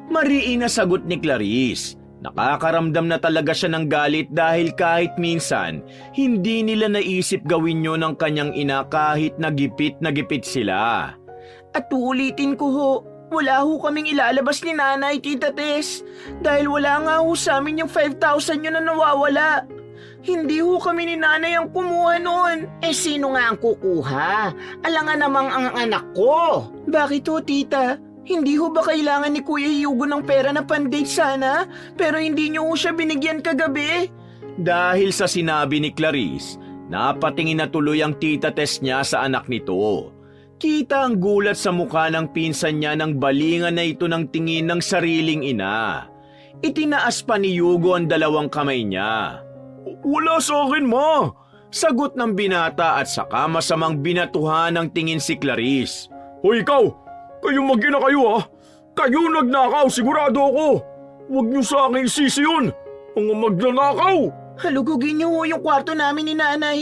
Mariin na sagot ni Clarice. Nakakaramdam na talaga siya ng galit dahil kahit minsan, hindi nila naisip gawin yun ng kanyang ina kahit nagipit sila. At uulitin ko ho, wala ho kaming ilalabas ni nanay, Tita Tess. Dahil wala nga ho sa amin yung 5,000 yun na nawawala. Hindi ho kami ni nanay ang kumuha noon. Eh sino nga ang kukuha? Alangan namang ang anak ko. Bakit ho, tita? Hindi ho ba kailangan ni Kuya Hugo ng pera na pandate sana? Pero hindi niyo ho siya binigyan kagabi? Dahil sa sinabi ni Clarice, napatingin na tuloy ang tita Tess niya sa anak nito. Kita ang gulat sa mukha ng pinsan niya nang balingan na ito ng tingin ng sariling ina. Itinaas pa ni Hugo ang dalawang kamay niya. Wala sa akin, ma! Sagot ng binata at saka masamang binatuhan ng tingin si Clarice. Hoy ikaw! Kayong mag-ina kayo ha! Kayo nagnakaw, sigurado ako! Huwag niyo sa akin sisi yun! Mga magnanakaw! Halugugin niyo ho yung kwarto namin ni nanay.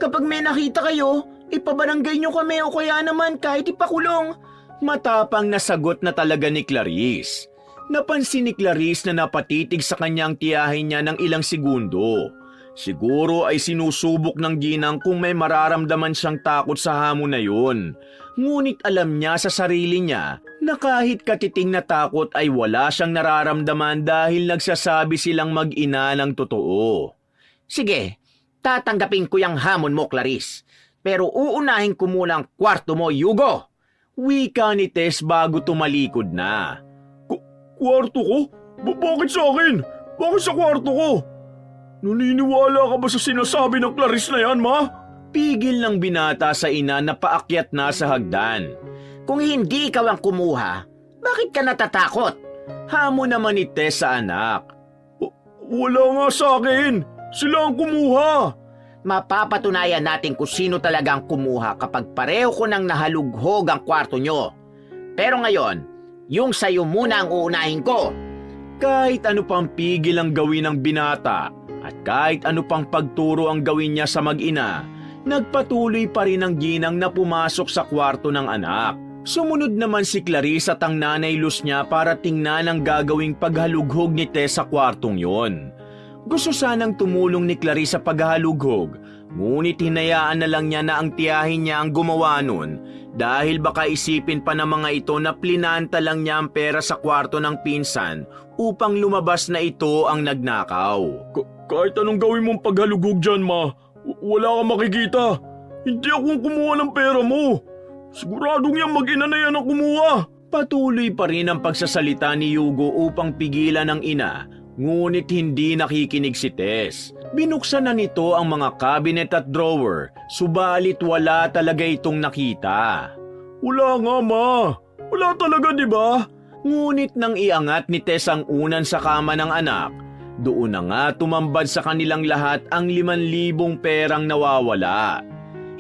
Kapag may nakita kayo, ipabarangay niyo kami o kaya naman kahit ipakulong. Matapang na sagot na talaga ni Clarice. Napansin ni Clarice na napatitig sa kanyang tiyahin niya ng ilang segundo. Siguro ay sinusubok ng ginang kung may mararamdaman siyang takot sa hamon na yun. Ngunit alam niya sa sarili niya na kahit katiting na takot ay wala siyang nararamdaman dahil nagsasabi silang mag-ina ng totoo. Sige, tatanggapin ko yung hamon mo, Clarice. Pero uunahin ko muna ang kwarto mo, Hugo. Wika ni Tess bago tumalikod na. Kwarto ko? Bakit sa akin? Bakit sa kwarto ko? Naniniwala ka ba sa sinasabi ng Clarice na yan, ma? Pigil ng binata sa ina na paakyat na sa hagdan. Kung hindi ikaw ang kumuha, bakit ka natatakot? Hamon naman ni Tess sa anak. Wala nga sa akin. Sila ang kumuha. Mapapatunayan natin kung sino talaga ang kumuha kapag pareho ko nang nahalughog ang kwarto nyo. Pero ngayon, yung sayo muna ang uunahin ko. Kahit ano pang pigil ang gawin ng binata at kahit ano pang pagturo ang gawin niya sa mag-ina, nagpatuloy pa rin ang ginang na pumasok sa kwarto ng anak. Sumunod naman si Clarice at ang nanay Luz niya para tingnan ang gagawing paghalughog ni Tess sa kwartong yon. Gusto sanang tumulong ni Clarice sa paghalughog, ngunit hinayaan na lang niya na ang tiyahin niya ang gumawa nun dahil baka isipin pa ng mga ito na plinanta lang niya ang pera sa kwarto ng pinsan upang lumabas na ito ang nagnakaw. Kahit anong gawin mong paghalughog dyan, ma, wala kang makikita. Hindi akong kumuha ng pera mo. Siguradong yan mag-ina na yan ang kumuha. Patuloy pa rin ang pagsasalita ni Hugo upang pigilan ng ina, ngunit hindi nakikinig si Tess. Binuksan na nito ang mga cabinet at drawer, subalit wala talaga itong nakita. Wala nga, ma. Wala talaga, di ba? Ngunit nang iangat ni Tess ang unan sa kama ng anak, doon na nga tumambad sa kanilang lahat ang 5,000 perang nawawala.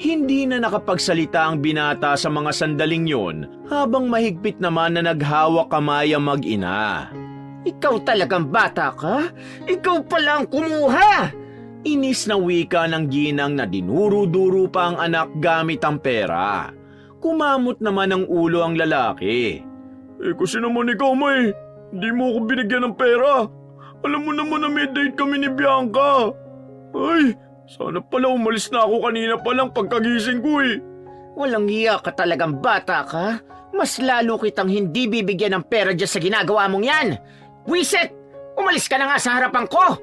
Hindi na nakapagsalita ang binata sa mga sandaling yon habang mahigpit naman na naghawak kamay ang mag-ina. Ikaw talagang bata ka? Ikaw pala ang kumuha! Inis na wika ng ginang na dinuro-duro pa ang anak gamit ang pera. Kumamot naman ang ulo ang lalaki. Kasi naman ikaw, May. Hindi mo ako binigyan ng pera. Alam mo naman na may date kami ni Bianca. Ay, sana pala umalis na ako kanina pa lang pagkagising ko eh. Walang iya ka talagang bata ka? Mas lalo kitang hindi bibigyan ng pera dyan sa ginagawa mong yan! Wiset! Umalis ka na nga sa harapan ko!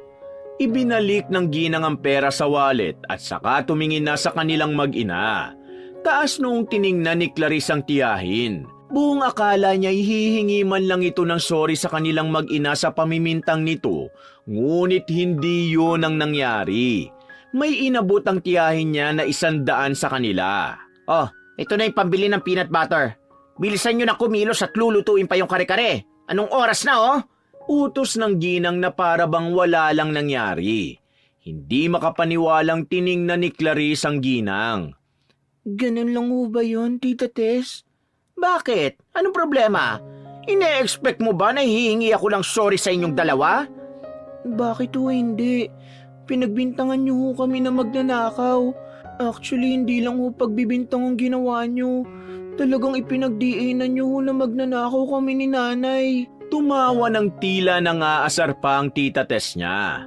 Ibinalik ng ginang ang pera sa wallet at saka tumingin na sa kanilang mag-ina. Taas noong tiningnan ni Clarice ang tiyahin. Buong akala niya hihingi man lang ito ng sorry sa kanilang mag-ina sa pamimintang nito, ngunit hindi yun ang nangyari. May inabot ang tiyahin niya na 100 sa kanila. Oh, ito na yung pambili ng peanut butter. Bilisan nyo na kumilos at lulutuin pa yung kare-kare. Anong oras na, oh? Utos ng ginang na para bang wala lang nangyari. Hindi makapaniwalang tiningnan ni Clarice ang ginang. Ganun lang ho ba yun, Tita Tess? Bakit? Anong problema? Ine-expect mo ba na hihingi ako ng sorry sa inyong dalawa? Bakit ho hindi? Pinagbintangan niyo ho kami na magnanakaw. Actually, hindi lang ho pagbibintang ang ginawa niyo. Talagang ipinagdiinan niyo ho na magnanakaw kami ni nanay. Tumawa ng tila nang aasar pa ang tita Tess niya.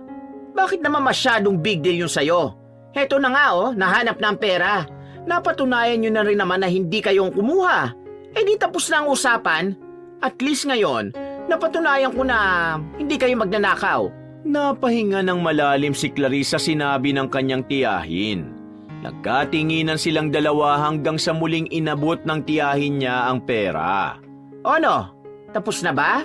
Bakit naman masyadong big deal yung sayo? Heto na nga oh, nahanap na ang pera. Napatunayan nyo na rin naman na hindi kayong kumuha. Eh di tapos na ang usapan. At least ngayon, napatunayan ko na hindi kayo magnanakaw. Napahinga ng malalim si Clarice sa sinabi ng kanyang tiyahin. Nagkatinginan silang dalawa hanggang sa muling inabot ng tiyahin niya ang pera. Ano? Tapos na ba?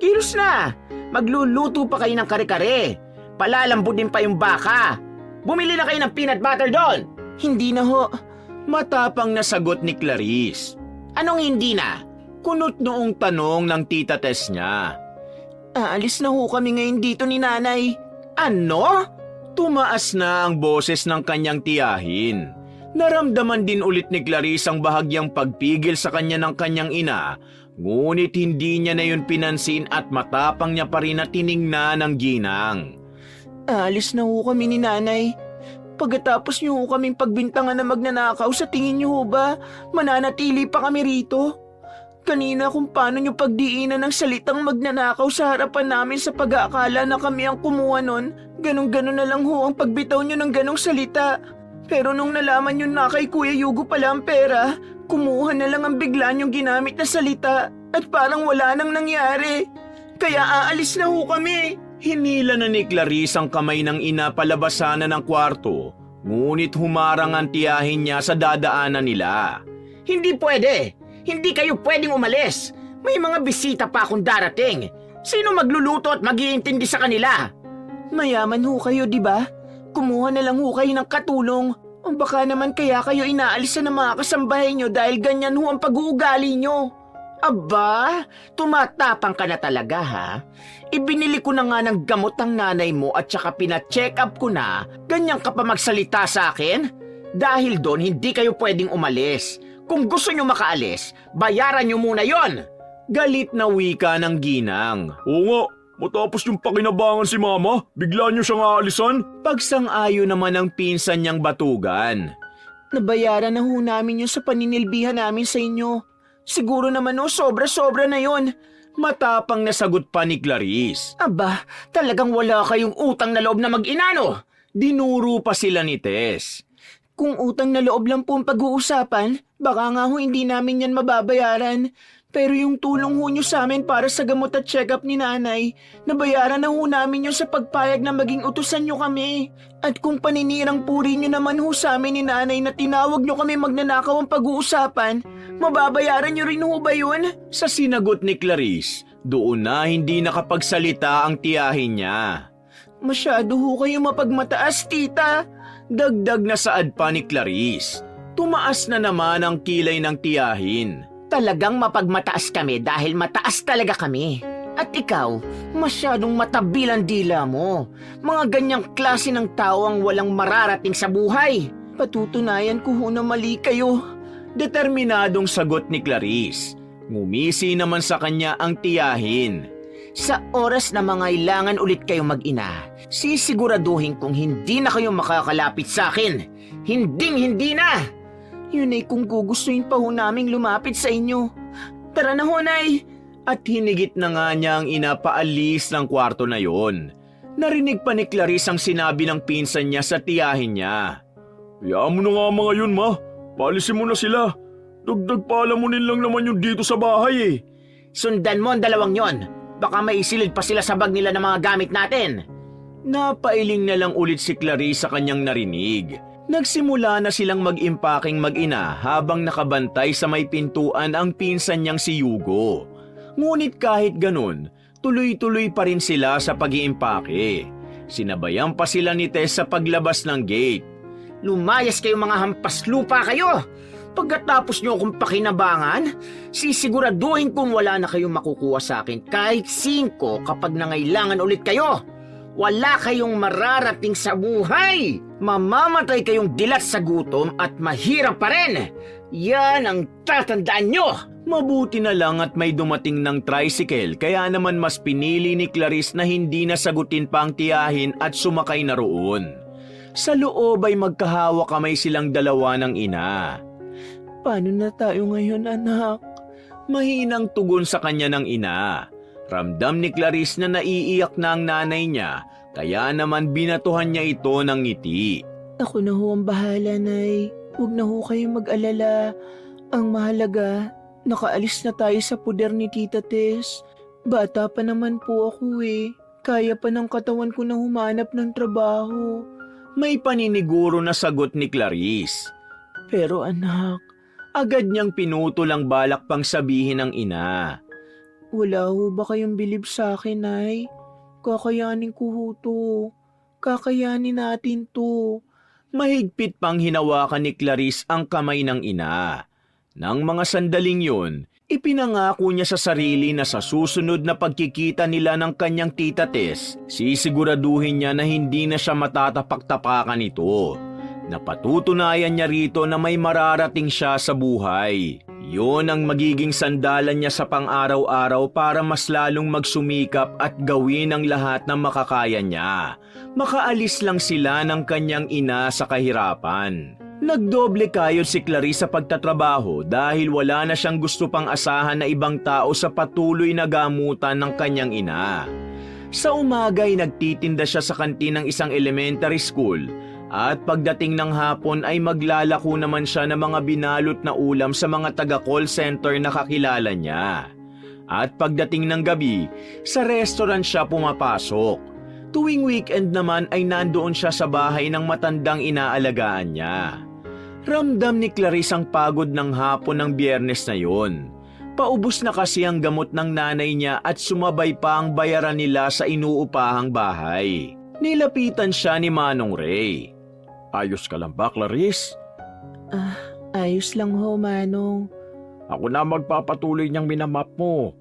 Kilos na! Magluluto pa kayo ng kare-kare. Palalambudin pa yung baka. Bumili na kayo ng peanut butter doon. Hindi na ho. Matapang na sagot ni Clarice. Anong hindi na? Kunot noong tanong ng tita Tess niya. Aalis na ho kami ngayon dito ni nanay. Ano? Tumaas na ang boses ng kanyang tiyahin. Naramdaman din ulit ni Clarice ang bahagyang pagpigil sa kanya ng kanyang ina, ngunit hindi niya na yun pinansin at matapang niya pa rin na tiningnan ng ginang. Aalis na ho kami ni nanay. Pagkatapos niyo ho kaming pagbintangan na magnanakaw, sa tingin niyo ho ba mananatili pa kami rito? Kanina kung paano niyo pagdiinan ng salitang magnanakaw sa harapan namin sa pag-aakala na kami ang kumuha nun, ganun-ganun na lang ho ang pagbitaw niyo ng ganong salita. Pero nung nalaman niyo na kay Kuya Yugo pala ang pera, kumuha na lang ang bigla niyong ginamit na salita at parang wala nang nangyari. Kaya aalis na ho kami. Hinila na ni Clarice ang kamay ng ina palabasan na ng kwarto, ngunit humarang ang tiyahin niya sa dadaanan nila. Hindi pwede. Hindi kayo pwedeng umalis. May mga bisita pa akong darating. Sino magluluto at mag-iintindi sa kanila? Mayaman ho kayo, di ba? Kumuha na lang ho kayo ng katulong. O baka naman kaya kayo inaalisan ng mga kasambahay nyo dahil ganyan ho ang pag-uugali nyo. Aba, tumatapang ka na talaga ha? Ibinili ko na nga ng gamot ang nanay mo at saka pina-check up ko na, ganyan ka pa magsalita sa akin? Dahil doon hindi kayo pwedeng umalis. Kung gusto nyo makaalis, bayaran nyo muna yon. Galit na wika ng ginang. Oo nga, matapos yung pakinabangan si mama, bigla niyo siyang aalisan? Pagsang-ayo naman ng pinsan niyang batugan. Nabayaran na ho namin yun sa paninilbihan namin sa inyo. Siguro naman ho, sobra-sobra na yon. Matapang na sagot pa ni Clarice. Aba, talagang wala kayong utang na loob na mag-inano. Dinuro pa sila ni Tess. Kung utang na loob lang po ang pag-uusapan, baka nga ho hindi namin yan mababayaran. Pero yung tulong ho nyo sa amin para sa gamot at check-up ni nanay, nabayaran na ho namin yun sa pagpayag na maging utusan nyo kami. At kung paninirang puri nyo naman ho sa amin ni nanay na tinawag nyo kami magnanakaw ang pag-uusapan, mababayaran nyo rin ho ba yun? Sa sinagot ni Clarice, doon na hindi nakapagsalita ang tiyahin niya. Masyado ho kayo mapagmataas, tita. Dagdag na saad pa ni Clarice. Tumaas na naman ang kilay ng tiyahin. Talagang mapagmataas kami dahil mataas talaga kami. At ikaw, masyadong matabilan dila mo. Mga ganyang klase ng tao ang walang mararating sa buhay. Patutunayan ko ho na mali kayo. Determinadong sagot ni Clarice. Ngumisi naman sa kanya ang tiyahin. Sa oras na mangailangan ulit kayong mag-ina, sisiguraduhin kong hindi na kayo makakalapit sa akin. Hinding-hindi na! Yun ay kung gugustuhin pa ho naming lumapit sa inyo. Tara na ho, Nay! At hinigit na nga niya ang ina paalis ng kwarto na yon. Narinig pa ni Clarice ang sinabi ng pinsan niya sa tiyahin niya. Hayaan mo na nga mga yun, ma. Paalisin mo na sila. Dagdag palamunin lang naman yun dito sa bahay eh. Sundan mo ang dalawang yon. Baka maisilid pa sila sa bag nila ng mga gamit natin. Napailing na lang ulit si Clarice sa kanyang narinig. Nagsimula na silang mag-impaking mag-ina habang nakabantay sa may pintuan ang pinsan niyang si Yugo. Ngunit kahit ganun, tuloy-tuloy pa rin sila sa pag-iimpake. Sinabayan pa sila ni Tess sa paglabas ng gate. Lumayas kayo mga hampas lupa kayo! Pagkatapos nyo akong pakinabangan, sisiguraduhin kong wala na kayong makukuha sa akin kahit 5 kapag nangailangan ulit kayo. Wala kayong mararating sa buhay. Mamamatay kayong dilat sa gutom at mahirap pa rin. Yan ang tatandaan nyo. Mabuti na lang at may dumating ng tricycle kaya naman mas pinili ni Clarice na hindi nasagutin pa ang tiyahin at sumakay na roon. Sa loob ay magkahawa kamay silang dalawa ng ina. Paano na tayo ngayon, anak? Mahinang tugon sa kanya ng ina. Ramdam ni Clarice na naiiyak na ang nanay niya, kaya naman binatuhan niya ito ng ngiti. Ako na ho ang bahala, Nay. Huwag na ho kayong mag-alala. Ang mahalaga, nakaalis na tayo sa puder ni Tita Tess. Bata pa naman po ako eh. Kaya pa ng katawan ko na humanap ng trabaho. May paniniguro na sagot ni Clarice. Pero anak, Agad niyang pinutol ang balak pang sabihin ng ina. wala ho ba kayong bilib sa akin, Nay? Kakayanin ko ho to. Kakayanin natin to. Mahigpit pang hinawakan ni Clarice ang kamay ng ina. Nang mga sandaling yun, ipinangako niya sa sarili na sa susunod na pagkikita nila ng kanyang tita Tess, sisiguraduhin niya na hindi na siya matatapak-tapakan ito. Napatutunayan niya rito na may mararating siya sa buhay. Yun ang magiging sandalan niya sa pang-araw-araw para mas lalong magsumikap at gawin ang lahat ng makakaya niya. Makaalis lang sila ng kanyang ina sa kahirapan. Nagdoble kayod si Clarice sa pagtatrabaho dahil wala na siyang gusto pang asahan na ibang tao sa patuloy na gamutan ng kanyang ina. Sa umaga'y nagtitinda siya sa kantin ng isang elementary school at pagdating ng hapon ay maglalako naman siya ng mga binalot na ulam sa mga taga-call center na kakilala niya. At pagdating ng gabi, sa restaurant siya pumapasok. Tuwing weekend naman ay nandoon siya sa bahay ng matandang inaalagaan niya. Ramdam ni Clarice ang pagod ng hapon ng Biyernes na yon. Paubos na kasi ang gamot ng nanay niya at sumabay pa ang bayaran nila sa inuupahang bahay. Nilapitan siya ni Manong Ray. Ayos ka lang ba, Clarice? Ayos lang ho, Manong. Ako na magpapatuloy niyang minamap mo.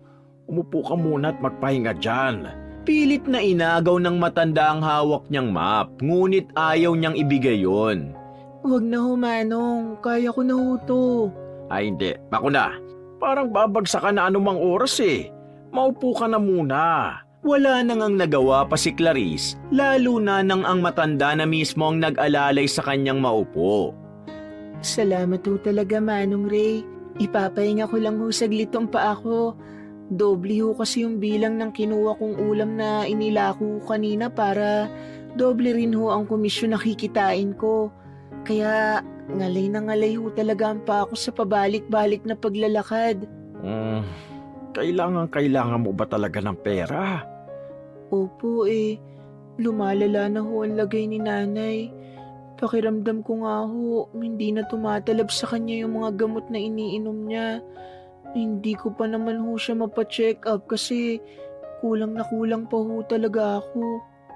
Umupo ka muna at magpahinga dyan. Pilit na inagaw ng matanda ang hawak niyang map, ngunit ayaw niyang ibigay yon. Huwag na ho, Manong. Kaya ko na ho to. Ay hindi, ako na. Parang babagsak ka na anumang oras eh. Maupo ka na muna. Wala nang ang nagawa pa si Clarice, lalo na nang ang matanda na mismo ang nag-alalay sa kanyang maupo. Salamat ho talaga, Manong Ray. Ipapahinga ko lang ho saglitong pa ako. Doble ho kasi yung bilang ng kinuha kong ulam na inilako ko kanina para doble rin ho ang komisyon na kikitain ko. Kaya ngalay na ngalay ho talaga ang pa ako sa pabalik-balik na paglalakad. Kailangan mo ba talaga ng pera? Opo lumalala na ho ang lagay ni nanay. Pakiramdam ko nga ho, hindi na tumatalab sa kanya yung mga gamot na iniinom niya. Hindi ko pa naman ho siya mapacheck up kasi kulang na kulang pa ho talaga ako.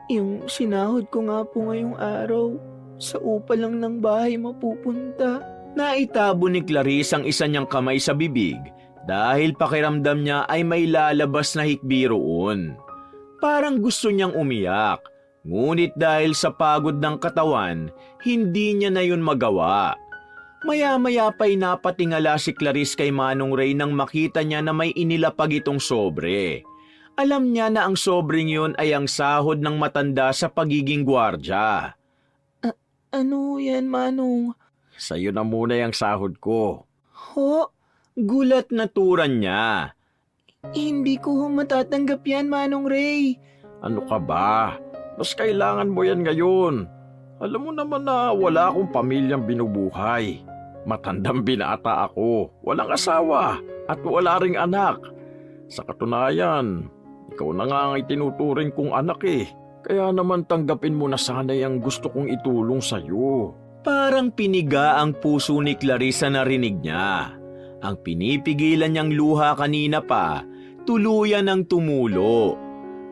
Yung sinahod ko nga po ngayong araw, sa upa lang ng bahay mapupunta. Naitabo ni Clarice ang isa niyang kamay sa bibig dahil pakiramdam niya ay may lalabas na hikbi roon. Parang gusto niyang umiyak, ngunit dahil sa pagod ng katawan, hindi niya na yun magawa. Maya-maya pa'y napatingala si Clarice kay Manong Ray nang makita niya na may inilapag itong sobre. Alam niya na ang sobreng yun ay ang sahod ng matanda sa pagiging gwardya. Ano yan, Manong? Sa'yo na muna yung sahod ko. Ho? Gulat na turan niya. Hindi ko ho matatanggap yan, Manong Ray. Ano ka ba? Mas kailangan mo yan ngayon. Alam mo naman na wala akong pamilyang binubuhay. Matandang binata ako, walang asawa, at wala ring anak. Sa katunayan, ikaw na nga ang itinuturing kong anak eh. Kaya naman tanggapin mo na sana yung gusto kong itulong sa'yo. Parang piniga ang puso ni Clarice sa narinig niya. Ang pinipigilan niyang luha kanina pa, tuluyan ng tumulo.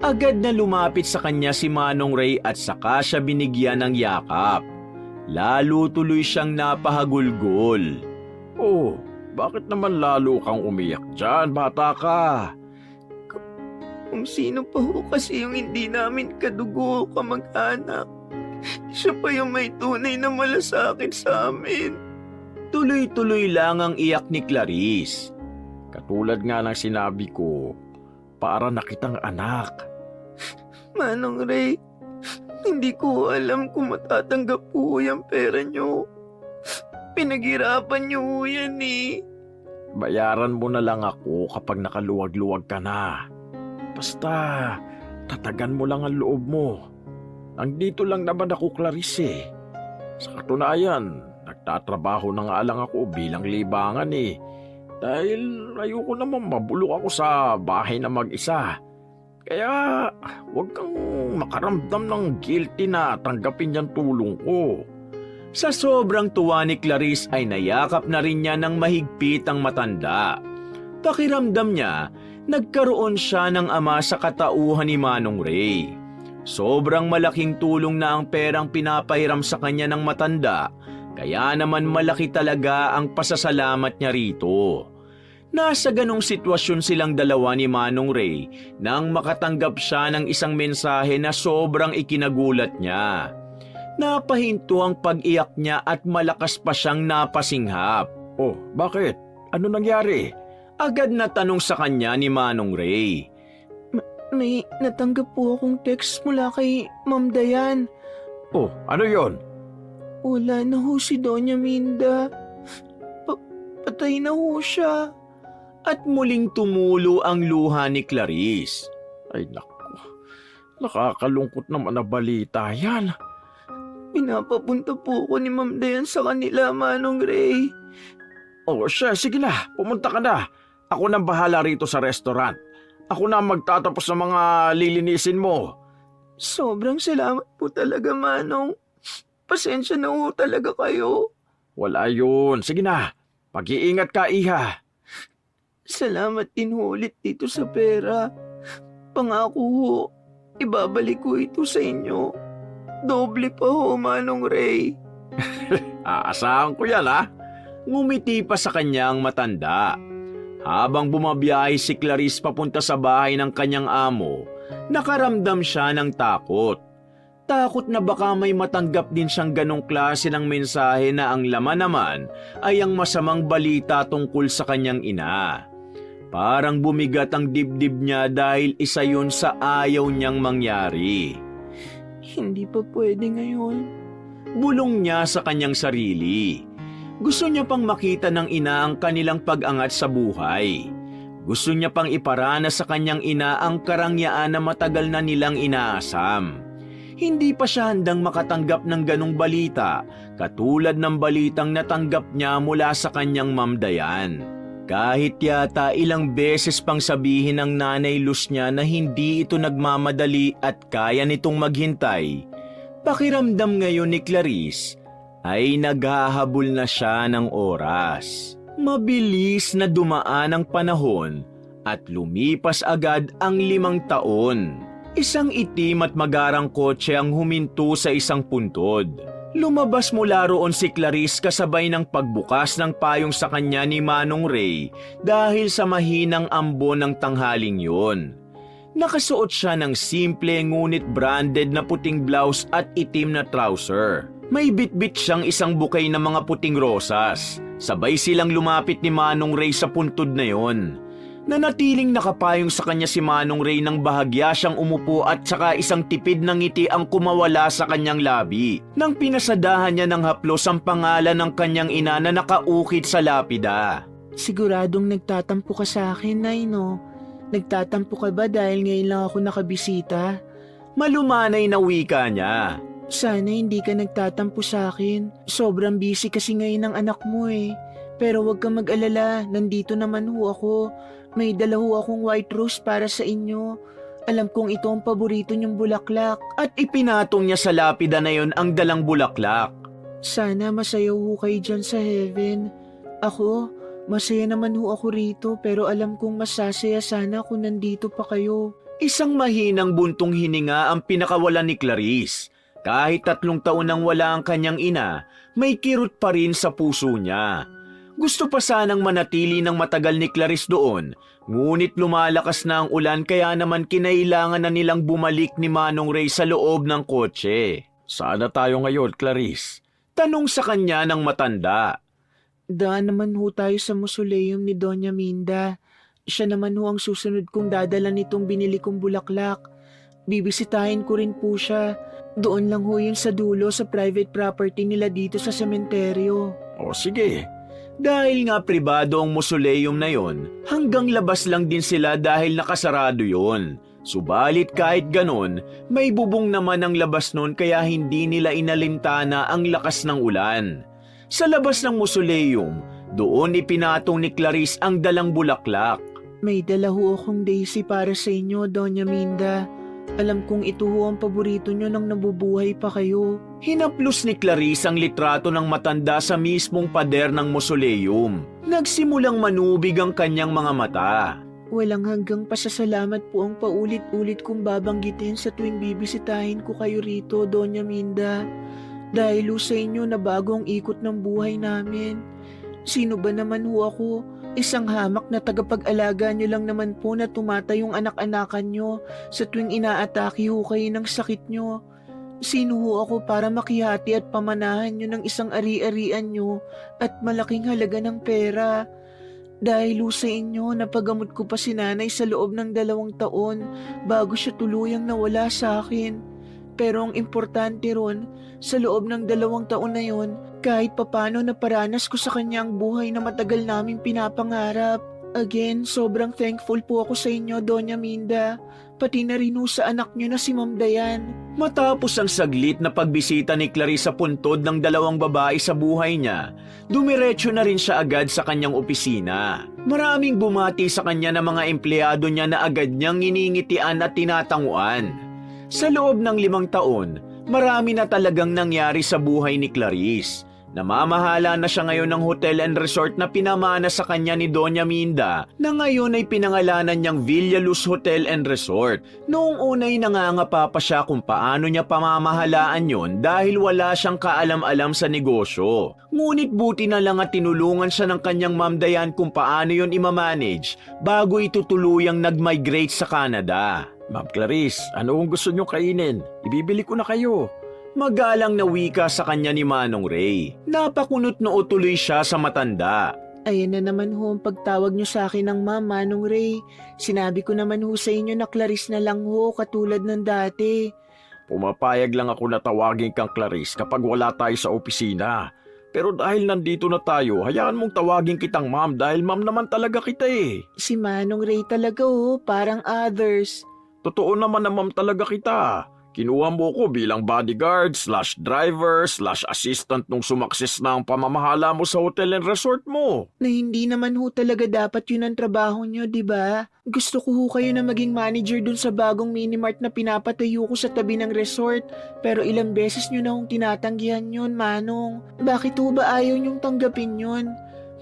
Agad na lumapit sa kanya si Manong Ray at saka siya binigyan ng yakap. Lalo tuloy siyang napahagulgol. Oh, bakit naman lalo kang umiyak dyan, bata ka? Kung sino pa ho kasi yung hindi namin kadugo o kamag-anak, siya pa yung may tunay na malasakit sa amin. Tuloy-tuloy lang ang iyak ni Clarice. Katulad nga ng sinabi ko, para na kitang anak. Manong Ray, hindi ko alam kung matatanggap po yung pera nyo. Pinaghirapan nyo yan eh. Bayaran mo na lang ako kapag nakaluwag-luwag ka na. Basta, tatagan mo lang ang loob mo. Nandito lang naman ako, Clarice eh. Sa katunayan, nagtatrabaho na nga lang ako bilang libangan eh. Dahil ayoko naman mabulok ako sa bahay na mag-isa. Kaya huwag kang makaramdam ng guilty na tanggapin yung tulong ko. Sa sobrang tuwa ni Clarice ay nayakap na rin niya ng mahigpit ang matanda. Pakiramdam niya, nagkaroon siya ng ama sa katauhan ni Manong Ray. Sobrang malaking tulong na ang perang pinapahiram sa kanya ng matanda, kaya naman malaki talaga ang pasasalamat niya rito. Nasa ganong sitwasyon silang dalawa ni Manong Ray nang makatanggap siya ng isang mensahe na sobrang ikinagulat niya. Napahinto ang pag-iyak niya at malakas pa siyang napasinghap. Oh, bakit? Ano nangyari? Agad na tanong sa kanya ni Manong Ray. May natanggap po akong text mula kay Ma'am Dayan. Oh, ano yon? Wala na ho si Doña Minda. Patay na ho siya. At muling tumulo ang luha ni Clarice. Ay naku, nakakalungkot naman na balita yan. Pinapapunta po ako ni Ma'am Dayan sa kanila, Manong Ray. Oh, siya, sige na, pumunta ka na. Ako nang bahala rito sa restaurant. Ako na magtatapos ng mga lilinisin mo. Sobrang salamat po talaga, Manong. Pasensya na ho talaga kayo. Wala yun. Sige na, mag-iingat ka, iha. Salamat din ho ulit dito sa pera. Pangako ho, ibabalik ko ito sa inyo. Doble pa ho, Manong Ray. Aasahan ko yan, ha? Ngumiti pa sa kanya ang matanda. Habang bumabiyahe si Clarice papunta sa bahay ng kanyang amo, nakaramdam siya ng takot. Takot na baka may matanggap din siyang ganong klase ng mensahe na ang laman naman ay ang masamang balita tungkol sa kanyang ina. Parang bumigat ang dibdib niya dahil isa yun sa ayaw niyang mangyari. Hindi pa pwede ngayon. Bulong niya sa kanyang sarili. Gusto niya pang makita ng ina ang kanilang pag-angat sa buhay. Gusto niya pang iparana sa kanyang ina ang karangyaan na matagal na nilang inaasam. Hindi pa siya handang makatanggap ng ganong balita, katulad ng balitang natanggap niya mula sa kanyang Ma'am Dayan. Kahit yata ilang beses pang sabihin ng Nanay Luz niya na hindi ito nagmamadali at kaya nitong maghintay, pakiramdam ngayon ni Clarice ay naghahabol na siya ng oras. Mabilis na dumaan ang panahon at lumipas agad ang 5 taon. Isang itim at magarang kotse ang huminto sa isang puntod. Lumabas mula roon si Clarice kasabay ng pagbukas ng payong sa kanya ni Manong Ray dahil sa mahinang ambon ng tanghaling yun. Nakasuot siya ng simple ngunit branded na puting blouse at itim na trouser. May bitbit siyang isang bouquet ng mga puting rosas. Sabay silang lumapit ni Manong Ray sa puntod na yon. Nanatiling nakapayong sa kanya si Manong Ray nang bahagya siyang umupo at saka isang tipid ng ngiti ang kumawala sa kanyang labi. Nang pinasadahan niya ng haplos ang pangalan ng kanyang ina na nakaukit sa lapida. Siguradong nagtatampo ka sa akin, Nay, no? Nagtatampo ka ba dahil ngayon lang ako nakabisita? Malumanay na wika niya. Sana hindi ka nagtatampo sa akin. Sobrang busy kasi ngayon ng anak mo eh. Pero huwag kang mag-alala, nandito naman ho ako. May dala ho akong white rose para sa inyo. Alam kong ito ang paborito niyong bulaklak. At ipinatong niya sa lapida na yon ang dalang bulaklak. Sana masaya ho kayo dyan sa heaven. Ako, masaya naman ho ako rito pero alam kong masasaya sana kung nandito pa kayo. Isang mahinang buntong hininga ang pinakawalan ni Clarice. Kahit 3 taon nang wala ang kanyang ina, may kirot pa rin sa puso niya. Gusto pa sanang manatili ng matagal ni Clarice doon, ngunit lumalakas na ang ulan kaya naman kinailangan na nilang bumalik ni Manong Ray sa loob ng kotse. Saan na tayo ngayon, Clarice? Tanong sa kanya ng matanda. Daan naman ho tayo sa mausoleum ni Doña Minda. Siya naman ho ang susunod kong dadala nitong binili kong bulaklak. Bibisitahin ko rin po siya. Doon lang ho yun sa dulo sa private property nila dito sa sementeryo. O sige. Dahil nga pribado ang mausoleum na yon, hanggang labas lang din sila dahil nakasarado yon. Subalit kahit ganon, may bubong naman ang labas nun kaya hindi nila inalintana ang lakas ng ulan. Sa labas ng mausoleum, doon ipinatong ni Clarice ang dalang bulaklak. May dala ho akong daisy para sa inyo, Doña Minda. Alam kong ito ho ang paborito nyo nang nabubuhay pa kayo. Hinaplos ni Clarice ang litrato ng matanda sa mismong pader ng mausoleum. Nagsimulang manubig ang kanyang mga mata. Walang hanggang pasasalamat po ang paulit-ulit kong babanggitin sa tuwing bibisitahin ko kayo rito, Doña Minda. Dahil ho sa inyo na bago ang ikot ng buhay namin. Sino ba naman ho ako? Isang hamak na tagapag-alaga nyo lang naman po na tumatayong anak-anakan nyo sa tuwing inaatake ho kayo ng sakit nyo. Sino ho ako para makihati at pamanahan nyo ng isang ari-arian nyo at malaking halaga ng pera? Dahil ho sa inyo, napagamot ko pa si nanay sa loob ng 2 taon bago siya tuluyang nawala sa akin. Pero ang importante ron, sa loob ng 2 taon na yon, kahit papano naparanas ko sa kanya ang buhay na matagal naming pinapangarap. Again, sobrang thankful po ako sa inyo, Doña Minda. Pati na rin ho sa anak niyo na si Ma'am Dayan. Matapos ang saglit na pagbisita ni Clarice sa puntod ng 2 babae sa buhay niya, dumiretso na rin siya agad sa kanyang opisina. Maraming bumati sa kanya ng mga empleyado niya na agad niyang iningitian at tinatanguan. Sa loob ng 5 taon, marami na talagang nangyari sa buhay ni Clarice. Namamahala na siya ngayon ng hotel and resort na pinamana sa kanya ni Doña Minda na ngayon ay pinangalanan niyang Villa Luz Hotel and Resort. Noong unay nangangapa pa siya kung paano niya pamamahalaan yon dahil wala siyang kaalam-alam sa negosyo. Ngunit buti na lang at tinulungan siya ng kanyang Ma'am Dayan kung paano yon imamanage bago ito tuluyang nag-migrate sa Canada. Ma'am Clarice, ano ang gusto nyo kainin? Ibibili ko na kayo. Magalang na wika sa kanya ni Manong Ray. Napakunot noo tuloy siya sa matanda. Ayan na naman ho ang pagtawag nyo sa akin ng Ma'am Manong Ray. Sinabi ko naman ho sa inyo na Clarice na lang ho katulad ng dati. Pumapayag lang ako na tawagin kang Clarice kapag wala tayo sa opisina. Pero dahil nandito na tayo, hayaan mong tawagin kitang ma'am dahil ma'am naman talaga kita eh. Si Manong Ray talaga ho, parang others. Totoo naman na ma'am talaga kita. Kinuha mo ko bilang bodyguard /driver /assistant nung sumakses na ang pamamahala mo sa hotel and resort mo. Na hindi naman ho talaga dapat yun ang trabaho nyo, di ba? Gusto ko ho kayo na maging manager dun sa bagong minimart na pinapatayo ko sa tabi ng resort. Pero ilang beses nyo na hong tinatanggihan yun, Manong. Bakit ho ba ayaw nyong tanggapin yun?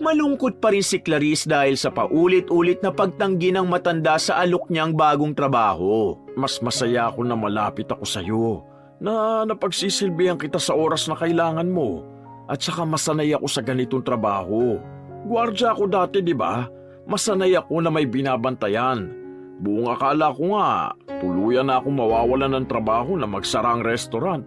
Malungkot pa rin si Clarice dahil sa paulit-ulit na pagtanggi ng matanda sa alok niyang bagong trabaho. Mas masaya ako na malapit ako sa'yo, na napagsisilbihan kita sa oras na kailangan mo, at saka masanay ako sa ganitong trabaho. Guardia ako dati, di ba? Masanay ako na may binabantayan. Buong akala ko nga, tuluyan na akong mawawalan ng trabaho na magsara ang restaurant.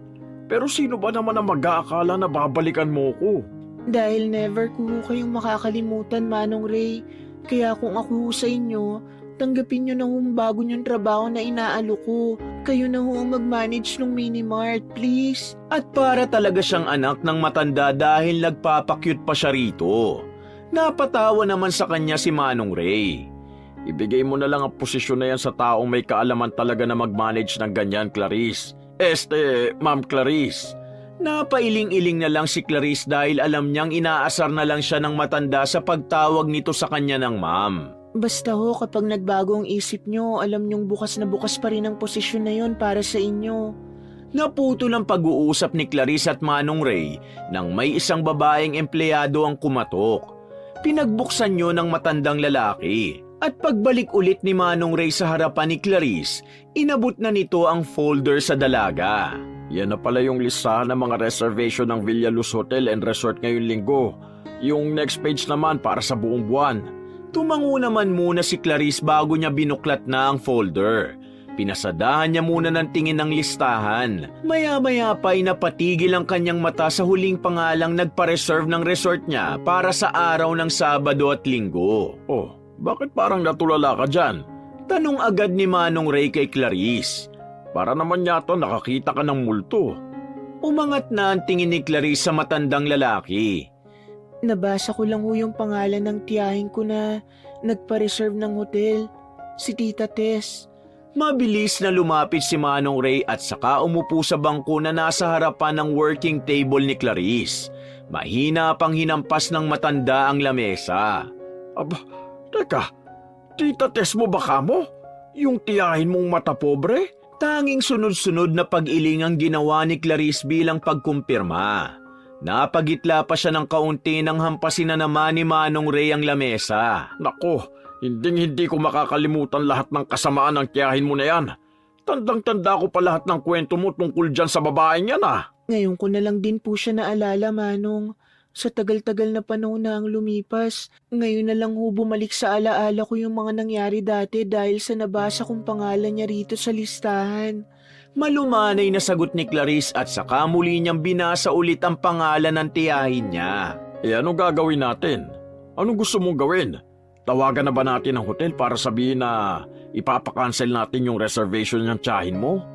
Pero sino ba naman ang mag-aakala na babalikan mo ko? Dahil never ko ho kayong makakalimutan, Manong Ray. Kaya kung ako ho sa inyo, tanggapin nyo na ho ang bago nyong trabaho na inaalok ko. Kayo na ho ang mag-manage ng minimart, please. At para talaga siyang anak ng matanda dahil nagpapakyut pa siya rito. Napatawa naman sa kanya si Manong Ray. Ibigay mo na lang ang posisyon na yan sa taong may kaalaman talaga na mag-manage ng ganyan, Clarice. Ma'am Clarice. Napailing-iling na lang si Clarice dahil alam niyang inaasar na lang siya ng matanda sa pagtawag nito sa kanya ng ma'am. Basta ho, kapag nagbago ang isip nyo, alam nyong bukas na bukas pa rin ang posisyon na yon para sa inyo. Naputol ang pag-uusap ni Clarice at Manong Ray nang may isang babaeng empleyado ang kumatok. Pinagbuksan niyo ng matandang lalaki. At pagbalik ulit ni Manong Ray sa harapan ni Clarice, inabot na nito ang folder sa dalaga. Yan na pala yung listahan ng mga reservation ng Villa Luz Hotel and Resort ngayong linggo. Yung next page naman para sa buong buwan. Tumango naman muna si Clarice bago niya binuklat na ang folder. Pinasadahan niya muna ng tingin ng listahan. Maya-maya pa ay napatigil ang kanyang mata sa huling pangalang nagpa-reserve ng resort niya para sa araw ng Sabado at Linggo. Oh, bakit parang natulala ka dyan? Tanong agad ni Manong Ray kay Clarice. Para naman yata nakakita ka ng multo. Umangat na ang tingin ni Clarice sa matandang lalaki. Nabasa ko lang ho yung pangalan ng tiyahin ko na nagpa-reserve ng hotel, si Tita Tess. Mabilis na lumapit si Manong Ray at saka umupo sa bangko na nasa harapan ng working table ni Clarice. Mahina pang hinampas ng matanda ang lamesa. Aba, teka, Tita Tess mo baka mo? Yung tiyahin mong mata pobre? Tanging sunod-sunod na pag-iling ang ginawa ni Clarice bilang pagkumpirma. Napagitla pa siya ng kaunti nang hampasin na naman ni Manong Ray ang lamesa. Nako, hindi ko makakalimutan lahat ng kasamaan ng tiyahin mo na yan. Tandang-tanda ko pa lahat ng kwento mo tungkol dyan sa babaeng yan ah. Ngayon ko na lang din po siya naalala, Manong. Sa tagal-tagal na panahon na ang lumipas, ngayon na lang ho bumalik sa alaala ko yung mga nangyari dati dahil sa nabasa kong pangalan niya rito sa listahan. Malumanay na sagot ni Clarice at saka muli niyang binasa ulit ang pangalan ng tiyahin niya. Anong gagawin natin? Anong gusto mong gawin? Tawagan na ba natin ang hotel para sabihin na ipapakancel natin yung reservation ng tiyahin mo?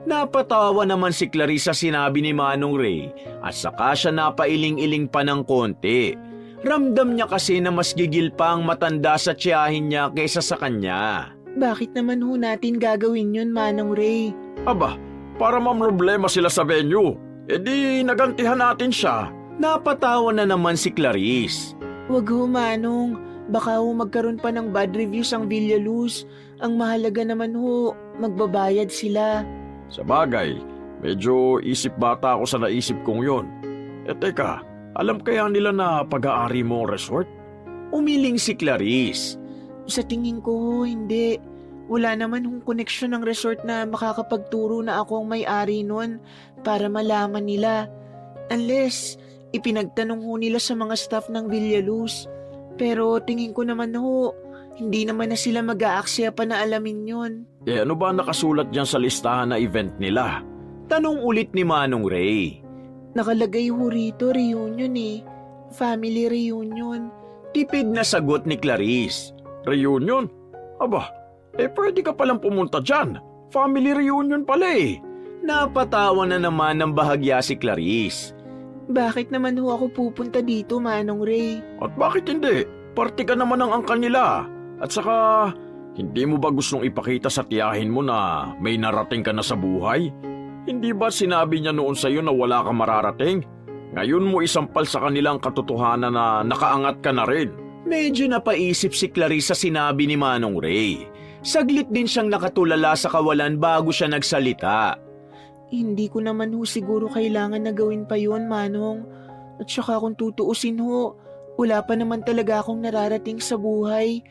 Napatawa naman si Clarice sa sinabi ni Manong Ray at saka siya napailing-iling pa ng konti. Ramdam niya kasi na mas gigil pa ang matanda sa tiyahin niya kaysa sa kanya. Bakit naman ho natin gagawin yun, Manong Ray? Aba, para mamroblema sila sa venue. Di nagantihan natin siya. Napatawa na naman si Clarice. Wag ho, Manong. Baka ho magkaroon pa ng bad reviews ang Villaluz. Ang mahalaga naman ho, magbabayad sila. Sa bagay, medyo isip bata ako sa naisip kong yon. Teka, alam kaya nila na pag-aari mo ang resort? Umiling si Clarice. Sa tingin ko ho, hindi. Wala naman hong koneksyon ng resort na makakapagturo na ako ang may-ari nun para malaman nila. Unless, ipinagtanong ho nila sa mga staff ng Villaluz. Pero tingin ko naman ho, hindi naman na sila mag-aaksaya pa na alamin yun. Ano ba nakasulat dyan sa listahan na event nila? Tanong ulit ni Manong Ray. Nakalagay ho rito, reunion eh. Family reunion. Tipid na sagot ni Clarice. Reunion? Aba, pwede ka palang pumunta dyan. Family reunion pala eh. Napatawa na naman ng bahagya si Clarice. Bakit naman ho ako pupunta dito, Manong Ray? At bakit hindi? Parte ka naman ng angkan nila. At saka, hindi mo ba gustong ipakita sa tiyahin mo na may narating ka na sa buhay? Hindi ba sinabi niya noon sa'yo na wala ka mararating? Ngayon mo isampal sa kanilang katotohanan na nakaangat ka na rin. Medyo napaisip si Clarice sa sinabi ni Manong Ray. Saglit din siyang nakatulala sa kawalan bago siya nagsalita. Hindi ko naman ho siguro kailangan na gawin pa yun, Manong. At saka kung tutuusin ho, wala pa naman talaga akong nararating sa buhay.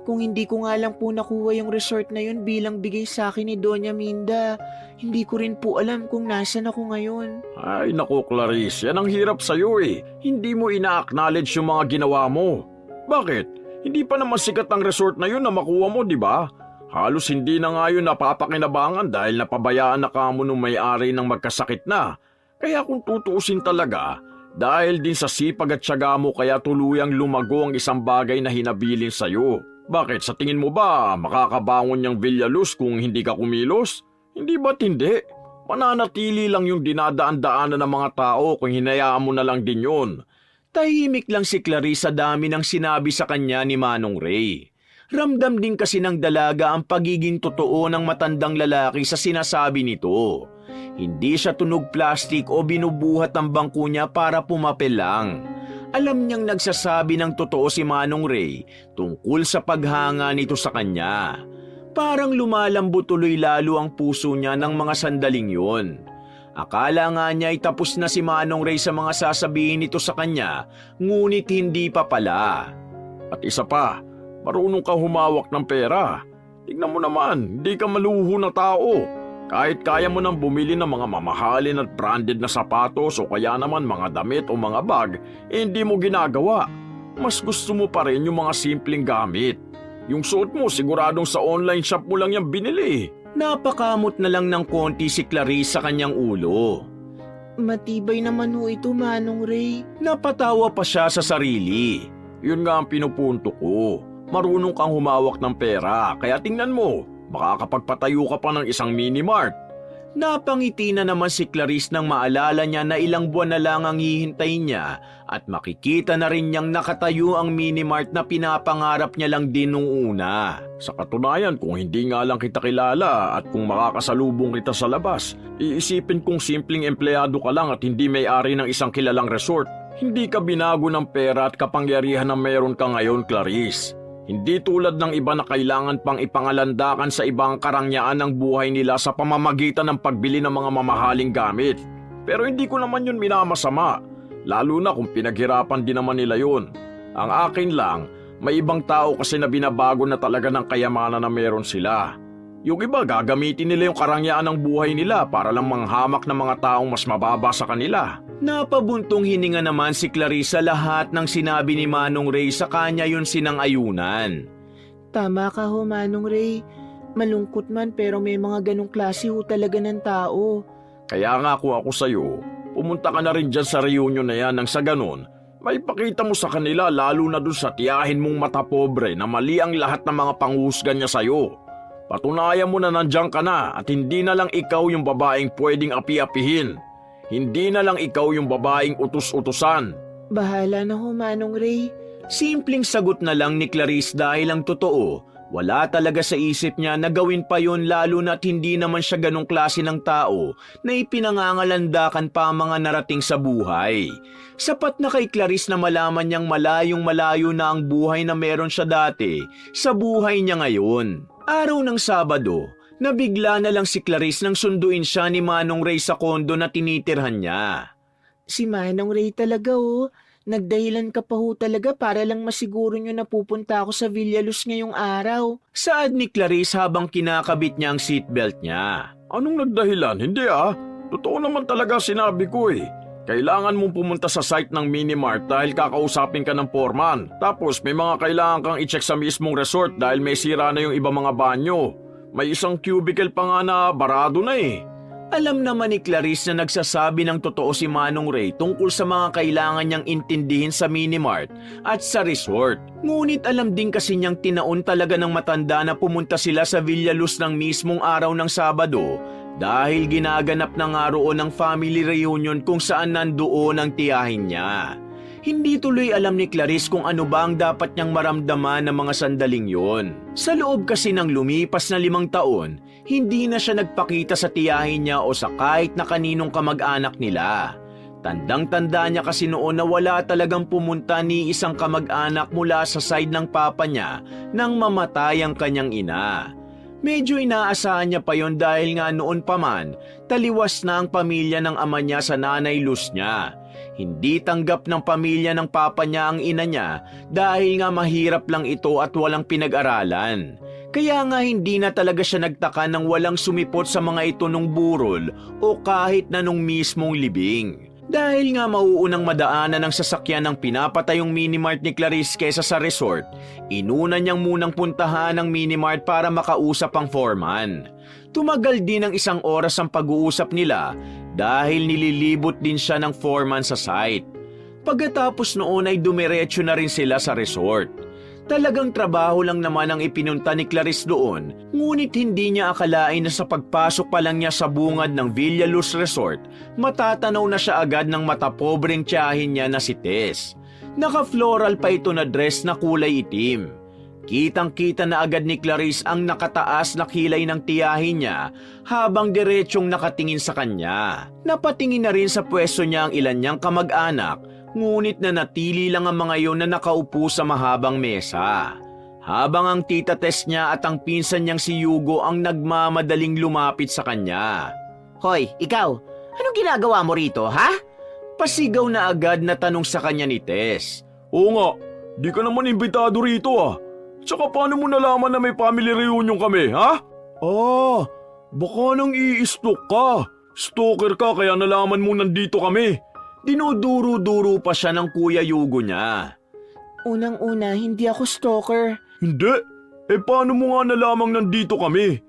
Kung hindi ko nga lang po nakuha yung resort na yun bilang bigay sa akin ni Doña Minda, hindi ko rin po alam kung nasan ako ngayon. Ay naku Clarice, yan ang hirap sa'yo eh. Hindi mo ina-acknowledge yung mga ginawa mo. Bakit? Hindi pa naman sikat ang resort na yun na makuha mo, di ba? Halos hindi na nga yun napapakinabangan dahil napabayaan na kamo nung may-ari ng magkasakit na. Kaya kung tutuusin talaga, dahil din sa sipag at tiyaga mo kaya tuluyang lumago ang isang bagay na hinabilin sa'yo. Bakit? Sa tingin mo ba makakabangon niyang Villaluz kung hindi ka kumilos? Hindi ba't hindi? Mananatili lang yung dinadaan-daanan ng mga tao kung hinayaan mo na lang din yun. Tahimik lang si Clarice sa dami ng sinabi sa kanya ni Manong Ray. Ramdam din kasi ng dalaga ang pagiging totoo ng matandang lalaki sa sinasabi nito. Hindi siya tunog plastik o binubuhat ang bangko niya para pumapel lang. Alam niyang nagsasabi ng totoo si Manong Ray tungkol sa paghanga nito sa kanya. Parang lumalambot tuloy lalo ang puso niya ng mga sandaling yun. Akala nga niya ay tapos na si Manong Ray sa mga sasabihin nito sa kanya, ngunit hindi pa pala. At isa pa, marunong ka humawak ng pera. Tignan mo naman, hindi ka maluho na tao. Kahit kaya mo nang bumili ng mga mamahalin at branded na sapatos o kaya naman mga damit o mga bag, hindi mo ginagawa. Mas gusto mo pa rin yung mga simpleng gamit. Yung suot mo siguradong sa online shop mo lang yan binili. Napakamot na lang ng konti si Clarice sa kanyang ulo. Matibay naman ho ito, Manong Ray. Napatawa pa siya sa sarili. Yun nga ang pinupunto ko. Marunong kang humawak ng pera, kaya tingnan mo. Makakapagpatayo ka pa ng isang mini-mart. Napangiti na naman si Clarice nang maalala niya na ilang buwan na lang ang hihintayin niya at makikita na rin niyang nakatayo ang mini-mart na pinapangarap niya lang din nung una. Sa katunayan, kung hindi nga lang kita kilala at kung makakasalubong kita sa labas, iisipin kong simpleng empleyado ka lang at hindi may-ari ng isang kilalang resort. Hindi ka binago ng pera at kapangyarihan na meron ka ngayon, Clarice. Hindi tulad ng iba na kailangan pang ipangalandakan sa ibang karangyaan ng buhay nila sa pamamagitan ng pagbili ng mga mamahaling gamit. Pero hindi ko naman yun minamasama, lalo na kung pinaghirapan din naman nila yun. Ang akin lang, may ibang tao kasi na binabago na talaga ng kayamanan na meron sila. Yung iba gagamitin nila yung karangyaan ng buhay nila para lang manghamak ng mga taong mas mababa sa kanila. Napabuntong hininga naman si Clarissa lahat ng sinabi ni Manong Ray sa kanya yun sinang-ayunan. Tama ka ho, Manong Ray. Malungkot man pero may mga ganong klase ho talaga ng tao. Kaya nga kung ako sa'yo, pumunta ka na rin dyan sa reunion na yan nang sa ganun, may pakita mo sa kanila lalo na dun sa tiyahin mong matapobre na mali ang lahat ng mga panghusgan niya sa'yo. Patunayan mo na nandiyan ka na at hindi na lang ikaw yung babaeng pwedeng api-apihin. Hindi na lang ikaw yung babaeng utus-utusan. Bahala na ho, Manong Ray. Simpleng sagot na lang ni Clarice dahil ang totoo, wala talaga sa isip niya na gawin pa yon lalo na't hindi naman siya ganong klase ng tao na ipinangangalandakan pa ang mga narating sa buhay. Sapat na kay Clarice na malaman niyang malayong malayo na ang buhay na meron siya dati sa buhay niya ngayon. Araw ng Sabado, nabigla na lang si Clarice nang sunduin siya ni Manong Ray sa kondo na tinitirhan niya. Si Manong Ray talaga ho. Nagdahilan ka pa ho talaga para lang masiguro nyo na pupunta ako sa Villaluz ngayong araw. Saad ni Clarice habang kinakabit niya ang seatbelt niya. Anong nagdahilan? Hindi Totoo naman talaga sinabi ko eh. Kailangan mong pumunta sa site ng Minimart dahil kakausapin ka ng foreman. Tapos may mga kailangan kang i-check sa mismong resort dahil may sira na yung iba mga banyo. May isang cubicle pa nga na barado na eh. Alam naman ni Clarice na nagsasabi ng totoo si Manong Ray tungkol sa mga kailangan niyang intindihin sa Minimart at sa resort. Ngunit alam din kasi niyang tinaon talaga ng matanda na pumunta sila sa Villaluz ng mismong araw ng Sabado dahil ginaganap na nga roon ang family reunion kung saan nandoon ang tiyahin niya. Hindi tuloy alam ni Clarice kung ano ba ang dapat niyang maramdaman ng mga sandaling yon. Sa loob kasi ng lumipas na 5 taon, hindi na siya nagpakita sa tiyahin niya o sa kahit na kaninong kamag-anak nila. Tandang-tanda niya kasi noon na wala talagang pumunta ni isang kamag-anak mula sa side ng papa niya nang mamatay ang kanyang ina. Medyo inaasahan niya pa yon dahil nga noon pa man, taliwas na ang pamilya ng ama niya sa nanay Luz niya. Hindi tanggap ng pamilya ng papa niya ang ina niya dahil nga mahirap lang ito at walang pinag-aralan. Kaya nga hindi na talaga siya nagtaka nang walang sumipot sa mga ito nung burol o kahit na nung mismong libing. Dahil nga mauunang madaanan ng sasakyan ng pinapatayong Minimart ni Clarice kesa sa resort, inuna niyang munang puntahan ang Minimart para makausap ang foreman. Tumagal din ng 1 oras ang pag-uusap nila dahil nililibot din siya ng foreman sa site. Pagkatapos noon ay dumiretso na rin sila sa resort. Talagang trabaho lang naman ang ipinunta ni Clarice doon, ngunit hindi niya akalain na sa pagpasok pa lang niya sa bungad ng Villaluz Resort, matatanaw na siya agad ng matapobreng tiyahin niya na si Tess. Naka-floral pa ito na dress na kulay itim. Kitang-kita na agad ni Clarice ang nakataas na kilay ng tiyahin niya habang diretsyong nakatingin sa kanya. Napatingin na rin sa pwesto niya ang ilan niyang kamag-anak, ngunit nanatili lang ang mga iyon na nakaupo sa mahabang mesa. Habang ang tita Tess niya at ang pinsan niyang si Hugo ang nagmamadaling lumapit sa kanya. Hoy, ikaw, anong ginagawa mo rito, ha? Pasigaw na agad na tanong sa kanya ni Tess. Oo nga, di ka naman imbitado rito Tsaka paano mo nalaman na may family reunion kami, ha? Baka nang i-stalk ka. Stalker ka kaya nalaman mo nandito kami. Dinuduro-duro pa siya ng kuya Hugo niya. Unang-una, hindi ako stalker. Hindi. Paano mo nga nalamang nandito kami?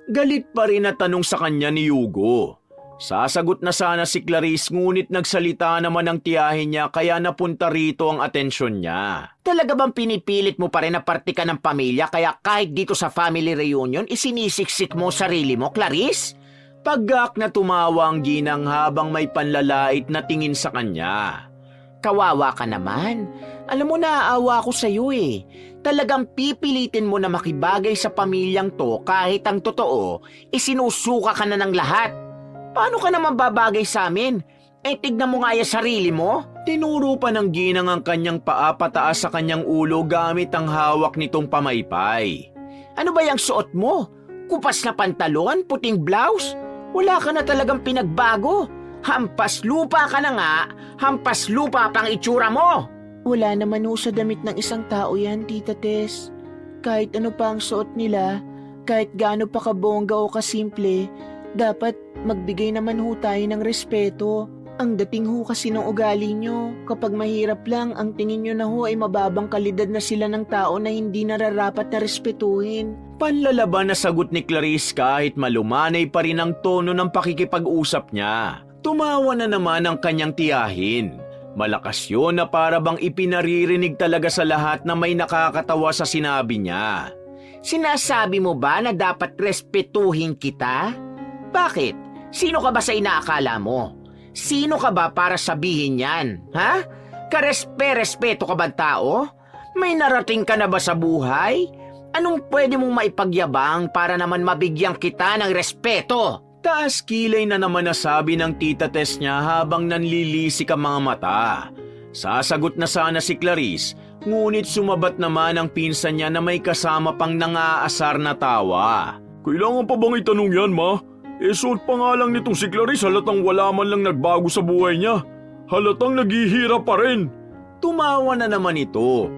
Galit pa rin na tanong sa kanya ni Hugo. Sasagot na sana si Clarice ngunit nagsalita naman ang tiyahin niya kaya napunta rito ang atensyon niya. Talaga bang pinipilit mo pa rin na parte ka ng pamilya kaya kahit dito sa family reunion isinisiksik mo sarili mo, Clarice? Pagak na tumawa ang ginang habang may panlalait na tingin sa kanya. Kawawa ka naman. Alam mo, naaawa ako sa'yo eh. Talagang pipilitin mo na makibagay sa pamilyang to kahit ang totoo, isinusuka ka na ng lahat. Paano ka naman babagay sa amin? Tignan mo nga yung sarili mo. Tinuro pa ng ginang ang kanyang paa pataas sa kanyang ulo gamit ang hawak nitong pamaypay. Ano ba yung suot mo? Kupas na pantalon, puting blouse? Wala ka na talagang pinagbago. Hampas lupa ka na nga, hampas lupa pang itsura mo. Wala naman ho sa damit ng isang tao yan, Tita Tess. Kahit ano pa ang suot nila, kahit gaano pa kabongga o kasimple, dapat magbigay naman ho tayo ng respeto. Ang dating ho kasi ng ugali nyo, kapag mahirap lang, ang tingin nyo na ho ay mababang kalidad na sila ng tao na hindi nararapat na respetuhin. Panlalaban na sagot ni Clarice kahit malumanay pa rin ang tono ng pakikipag-usap niya. Tumawa na naman ang kanyang tiyahin. Malakas yun na para bang ipinaririnig talaga sa lahat na may nakakatawa sa sinabi niya. Sinasabi mo ba na dapat respetuhin kita? Bakit? Sino ka ba sa inaakala mo? Sino ka ba para sabihin yan? Ha? Karespe-respeto ka ba tao? May narating ka na ba sa buhay? Anong pwede mong maipagyabang para naman mabigyan kita ng respeto? Taas kilay na naman nasabi ng Tita Tess niya habang nanlilisik ang mga mata. Sasagot na sana si Clarice, ngunit sumabat naman ang pinsan niya na may kasama pang nangaasar na tawa. Kailangan pa bang itanong yan, ma? Suot pa nga lang nitong si Clarice, halatang wala man lang nagbago sa buhay niya. Halatang naghihirap pa rin. Tumawa na naman ito.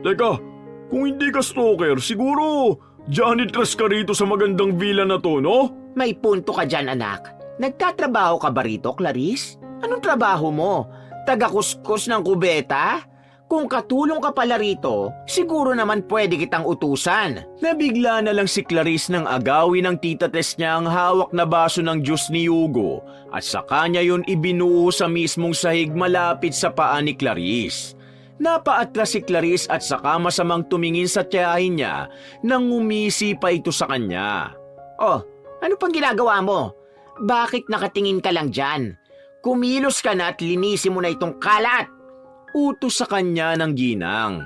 Teka, kung hindi ka stalker, siguro janitress ka rito sa magandang villa na to, no? May punto ka dyan, anak. Nagtatrabaho ka ba rito, Clarice? Anong trabaho mo? Taga-kuskus ng kubeta? Kung katulong ka pala rito, siguro naman pwede kitang utusan. Nabigla na lang si Clarice nang agawin ng Tita Tess niya ang hawak na baso ng juice ni Hugo at sa kanya yun ibinuo sa mismong sahig malapit sa paa ni Clarice. Napaatras si Clarice at saka masamang tumingin sa tiyahin niya nang umisi pa ito sa kanya. Oh, ano pang ginagawa mo? Bakit nakatingin ka lang dyan? Kumilos ka na at linisin mo na itong kalat. Utos sa kanya ng ginang.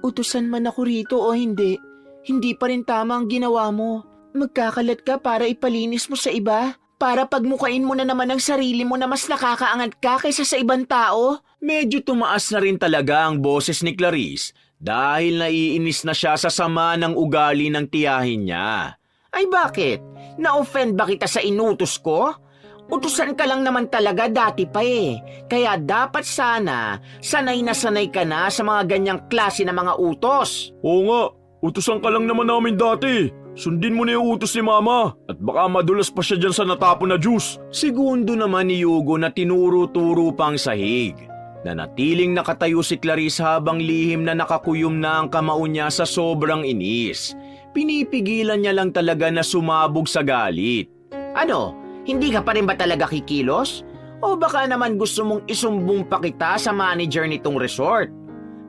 Utusan man ako rito o hindi, hindi pa rin tama ang ginawa mo. Magkakalat ka para ipalinis mo sa iba, para pagmukain mo na naman ang sarili mo na mas nakakaangat ka kaysa sa ibang tao. Medyo tumaas na rin talaga ang boses ni Clarice dahil naiinis na siya sa sama ng ugali ng tiyahin niya. Ay bakit? Na-offend ba kita sa inutos ko? Utusan ka lang naman talaga dati pa eh. Kaya dapat sana, sanay na sanay ka na sa mga ganyang klase na mga utos. Oo nga, utusan ka lang naman namin dati. Sundin mo na yung utos ni Mama at baka madulas pa siya dyan sa natapon na juice. Segundo naman ni Hugo na tinuro-turo pang sahig. Nanatiling nakatayo si Clarice habang lihim na nakakuyom na ang kamao niya sa sobrang inis. Pinipigilan niya lang talaga na sumabog sa galit. Ano? Hindi ka pa rin ba talaga kikilos? O baka naman gusto mong isumbong pa kita sa manager nitong resort?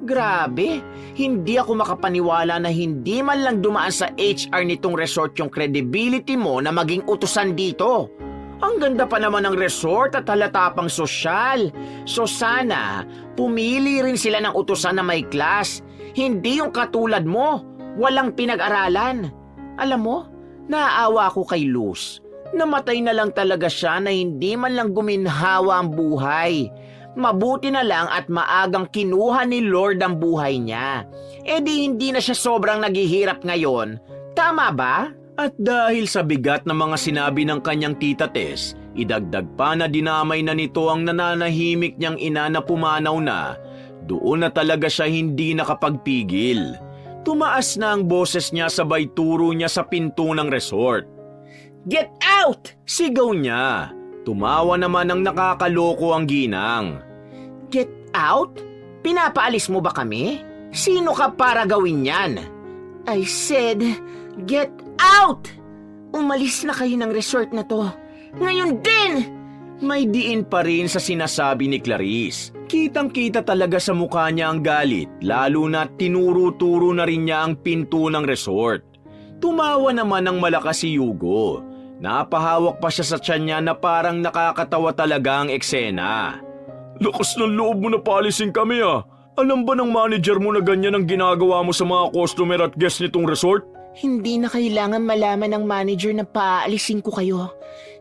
Grabe, hindi ako makapaniwala na hindi man lang dumaan sa HR nitong resort yung credibility mo na maging utusan dito. Ang ganda pa naman ng resort at halata pang sosyal. So sana, pumili rin sila ng utusan na may class. Hindi yung katulad mo, walang pinag-aralan. Alam mo, naaawa ko kay Luz. Namatay na lang talaga siya na hindi man lang guminhawa ang buhay. Mabuti na lang at maagang kinuha ni Lord ang buhay niya. Di hindi na siya sobrang naghihirap ngayon. Tama ba? At dahil sa bigat ng mga sinabi ng kanyang Tita Tess, idagdag pa na dinamay na nito ang nananahimik niyang ina na pumanaw na. Doon na talaga siya hindi nakapagpigil. Tumaas na ang boses niya sabay turo niya sa pinto ng resort. Get out! Sigaw niya. Tumawa naman ang nakakaloko ang ginang. Get out? Pinapaalis mo ba kami? Sino ka para gawin yan? I said, get out! Umalis na kayo ng resort na to. Ngayon din! May diin pa rin sa sinasabi ni Clarice. Kitang-kita talaga sa mukha niya ang galit, lalo na tinuro-turo na rin niya ang pinto ng resort. Tumawa naman ng malakas si Hugo. Napahawak pa siya sa tiyan niya na parang nakakatawa talaga ang eksena. Lakas ng loob mo na paalisin kami ah. Alam ba ng manager mo na ganyan ang ginagawa mo sa mga customer at guest nitong resort? Hindi na kailangan malaman ng manager na paaalisin ko kayo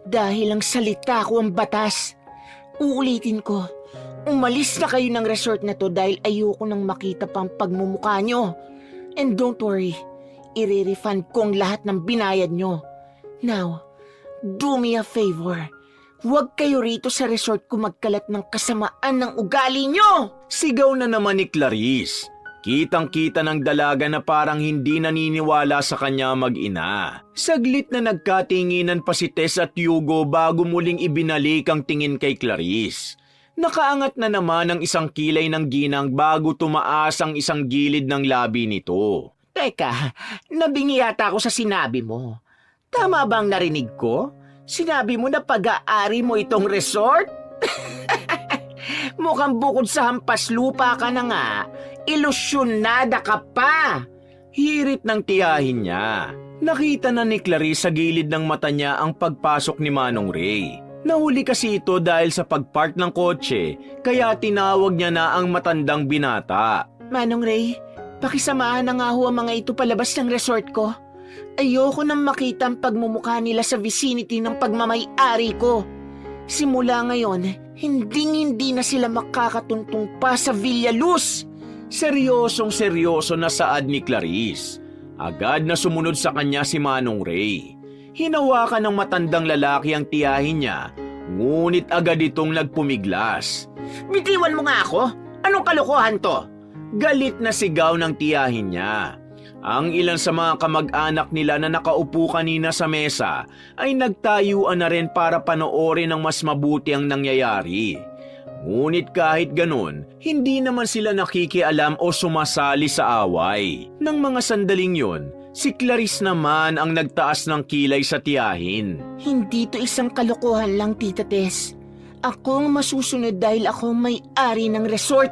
dahil ang salita ko ang batas. Uulitin ko. Umalis na kayo ng resort na to dahil ayoko nang makita pang pagmumukha nyo. And don't worry, i-refund ko ang lahat ng binayad nyo. Now, do me a favor. Huwag kayo rito sa resort ko magkalat ng kasamaan ng ugali nyo! Sigaw na naman ni Clarice. Kitang-kita ng dalaga na parang hindi naniniwala sa kanya mag-ina. Saglit na nagkatinginan pa si Tess at Hugo bago muling ibinalik ang tingin kay Clarice. Nakaangat na naman ang isang kilay ng ginang bago tumaas ang isang gilid ng labi nito. Teka, nabingi yata ako sa sinabi mo. Tama bang narinig ko? Sinabi mo na pag-aari mo itong resort? Mukhang bukod sa hampas lupa ka na nga, ilusyonada ka pa. Hirit ng tiyahin niya. Nakita na ni Clarice sa gilid ng mata niya ang pagpasok ni Manong Ray. Nahuli kasi ito dahil sa pagpark ng kotse, kaya tinawag niya na ang matandang binata. Manong Ray, pakisamahan na nga ho ang mga ito palabas ng resort ko. Ayoko nang makita ang pagmumukha nila sa vicinity ng pagmamay-ari ko. Simula ngayon, hindi na sila makakatuntong pa sa Villa Luz. Seryosong-seryoso na saad ni Clarice. Agad na sumunod sa kanya si Manong Ray. Hinawakan ng matandang lalaki ang tiyahin niya, ngunit agad itong nagpumiglas. Bitiwan mo nga ako? Anong kalokohan to? Galit na sigaw ng tiyahin niya. Ang ilan sa mga kamag-anak nila na nakaupo kanina sa mesa ay nagtayuan na rin para panoorin ang mas mabuti ang nangyayari. Ngunit kahit ganun, hindi naman sila nakikialam o sumasali sa away. Nang mga sandaling yon, si Clarice naman ang nagtaas ng kilay sa tiyahin. Hindi to isang kalokohan lang, Tita Tess. Akong masusunod dahil ako may-ari ng resort.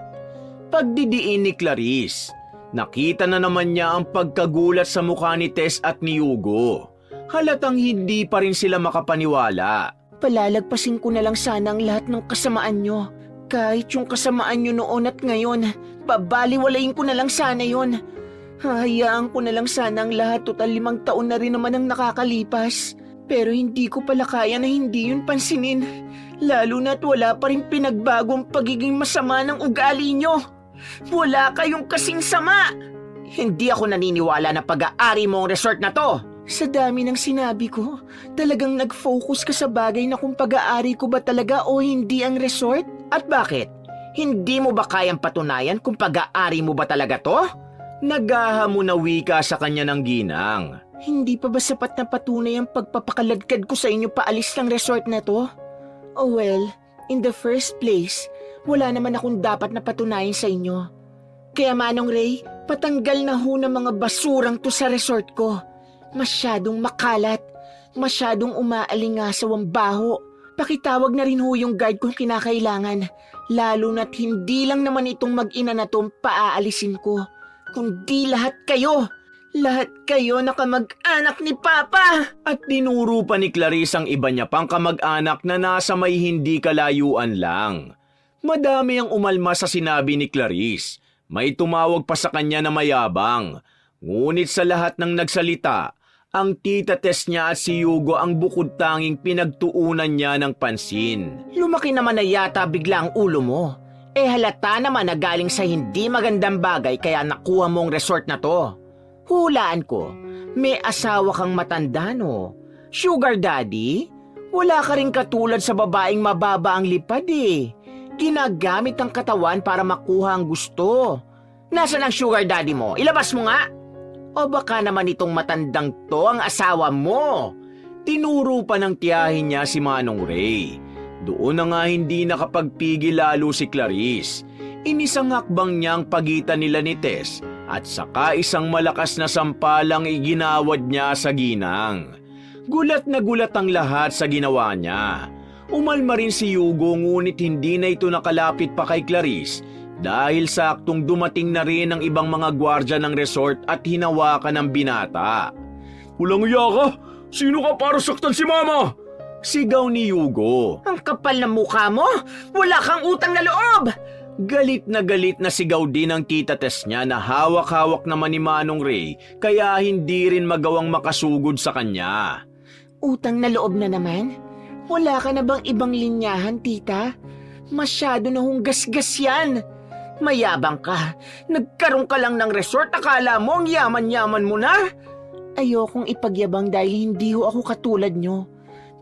Pagdidiin ni Clarice. Nakita na naman niya ang pagkagulat sa mukha ni Tess at ni Hugo. Halatang hindi pa rin sila makapaniwala. Palalagpasin ko na lang sana ang lahat ng kasamaan nyo. Kahit yung kasamaan nyo noon at ngayon, babaliwalayin ko na lang sana yon. Hahayaan ko na lang sana ang lahat, total 5 taon na rin naman ang nakakalipas. Pero hindi ko pala kaya na hindi yun pansinin. Lalo na't wala pa rin pinagbagong pagiging masama ng ugali nyo. Wala kayong kasing sama! Hindi ako naniniwala na pag-aari mo ang resort na to. Sa dami ng sinabi ko, talagang nag-focus ka sa bagay na kung pag-aari ko ba talaga o hindi ang resort? At bakit? Hindi mo ba kayang patunayan kung pag-aari mo ba talaga to? Naghahamon na wika sa kanya ng ginang. Hindi pa ba sapat na patunay ang pagpapakaladkad ko sa inyo paalis ng resort na to? Oh well, in the first place, wala naman akong dapat na patunayan sa inyo. Kaya Manong Ray, patanggal na ho ng mga basurang to sa resort ko. Masyadong makalat, masyadong umaalingasaw ang baho. Pakitawag na rin ho yung guard kung kinakailangan. Lalo na't hindi lang naman itong mag-ina na to paaalisin ko. Kundi lahat kayo. Lahat kayo na kamag-anak ni Papa! At dinuro pa ni Clarice ang iba niya pang kamag-anak na nasa may hindi kalayuan lang. Madami ang umalma sa sinabi ni Clarice. May tumawag pa sa kanya na mayabang. Ngunit sa lahat ng nagsalita, ang tita Tess niya at si Hugo ang bukod tanging pinagtuunan niya ng pansin. Lumaki naman na yata bigla ang ulo mo. Halata naman na galing sa hindi magandang bagay kaya nakuha mong resort na to. Hulaan ko, may asawa kang matanda no? Sugar daddy? Wala ka rin katulad sa babaeng mababa ang lipad eh. Ginagamit ang katawan para makuha ang gusto. Nasaan ang sugar daddy mo? Ilabas mo nga! O baka naman itong matandang to ang asawa mo? Tinuro pa ng tiyahin niya si Manong Ray. Doon na nga hindi nakapagpigil lalo si Clarice. Inisang hakbang niya ang pagitan nila ni Tess at saka isang malakas na sampalang iginawad niya sa ginang. Gulat na gulat ang lahat sa ginawa niya. Umalma rin si Hugo ngunit hindi na ito nakalapit pa kay Clarice dahil saktong dumating na rin ang ibang mga gwardya ng resort at hinawakan ng binata. "Walang iya ka! Sino ka para saktan si Mama?" Sigaw ni Hugo. Ang kapal ng mukha mo! Wala kang utang na loob! Galit na sigaw din ang tita Tess niya na hawak-hawak naman ni Manong Ray kaya hindi rin magawang makasugod sa kanya. Utang na loob na naman? Wala ka na bang ibang linyahan, tita? Masyado na hong gasgas yan. Mayabang ka. Nagkaroon ka lang ng resort, akala mo ang yaman-yaman mo na? Ayokong ipagyabang dahil hindi ho ako katulad nyo.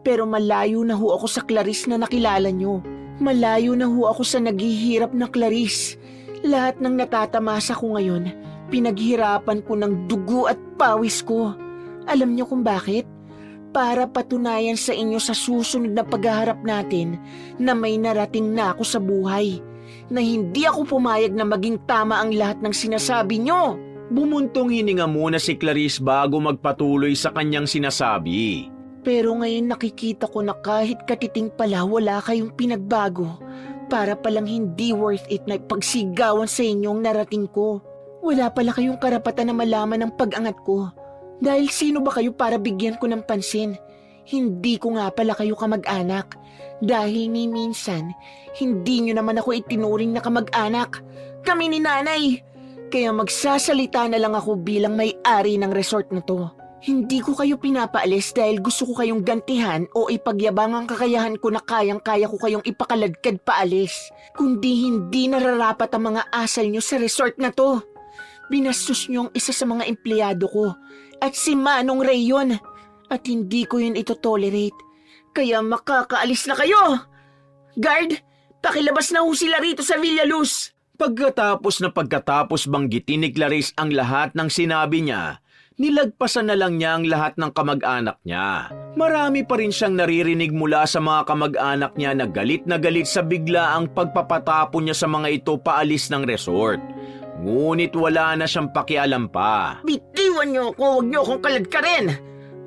Pero malayo na ho ako sa Clarice na nakilala nyo. Malayo na ho ako sa naghihirap na Clarice. Lahat ng natatamasa ko ngayon, pinaghirapan ko ng dugo at pawis ko. Alam nyo kung bakit? Para patunayan sa inyo sa susunod na paghaharap natin na may narating na ako sa buhay. Na hindi ako pumayag na maging tama ang lahat ng sinasabi nyo. Bumuntong hininga muna si Clarice bago magpatuloy sa kanyang sinasabi. Pero ngayon nakikita ko na kahit katiting pala wala kayong pinagbago. Para palang hindi worth it na pagsigawan sa inyong narating ko. Wala pala kayong karapatan na malaman ang pag-angat ko. Dahil sino ba kayo para bigyan ko ng pansin? Hindi ko nga pala kayo kamag-anak. Dahil ni minsan, hindi nyo naman ako itinuring na kamag-anak. Kami ni nanay. Kaya magsasalita na lang ako bilang may-ari ng resort na to. Hindi ko kayo pinapaalis dahil gusto ko kayong gantihan o ipagyabang ang kakayahan ko na kayang-kaya ko kayong ipakaladkad paalis. Kundi hindi nararapat ang mga asal nyo sa resort na to. Binastos nyo ang isa sa mga empleyado ko. At si Manong Ray yun. At hindi ko yun ito-tolerate. Kaya makakaalis na kayo! Guard, pakilabas na ho sila rito sa Villaluz! Pagkatapos banggitin ni Clarice ang lahat ng sinabi niya, nilagpasan na lang niya ang lahat ng kamag-anak niya. Marami pa rin siyang naririnig mula sa mga kamag-anak niya na galit sa biglaang pagpapatapon niya sa mga ito paalis ng resort. Ngunit wala na siyang pakialam pa. Bitiwan niyo ako, huwag niyo akong kaladkarin!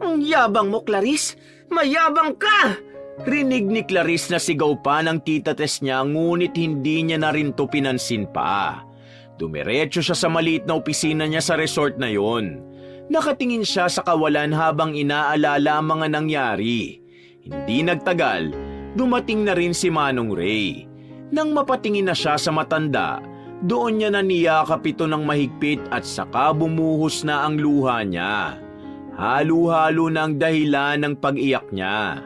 Ang yabang mo, Clarice! Mayabang ka! Rinig ni Clarice na sigaw pa ng tita Tess niya ngunit hindi niya na rin to pinansin pa. Dumiretso siya sa maliit na opisina niya sa resort na yon. Nakatingin siya sa kawalan habang inaalala ang mga nangyari. Hindi nagtagal, dumating na rin si Manong Ray. Nang mapatingin na siya sa matanda, doon niya na niyakap ito ng mahigpit at saka bumuhos na ang luha niya. Halo-halo na ang dahilan ng pag-iyak niya.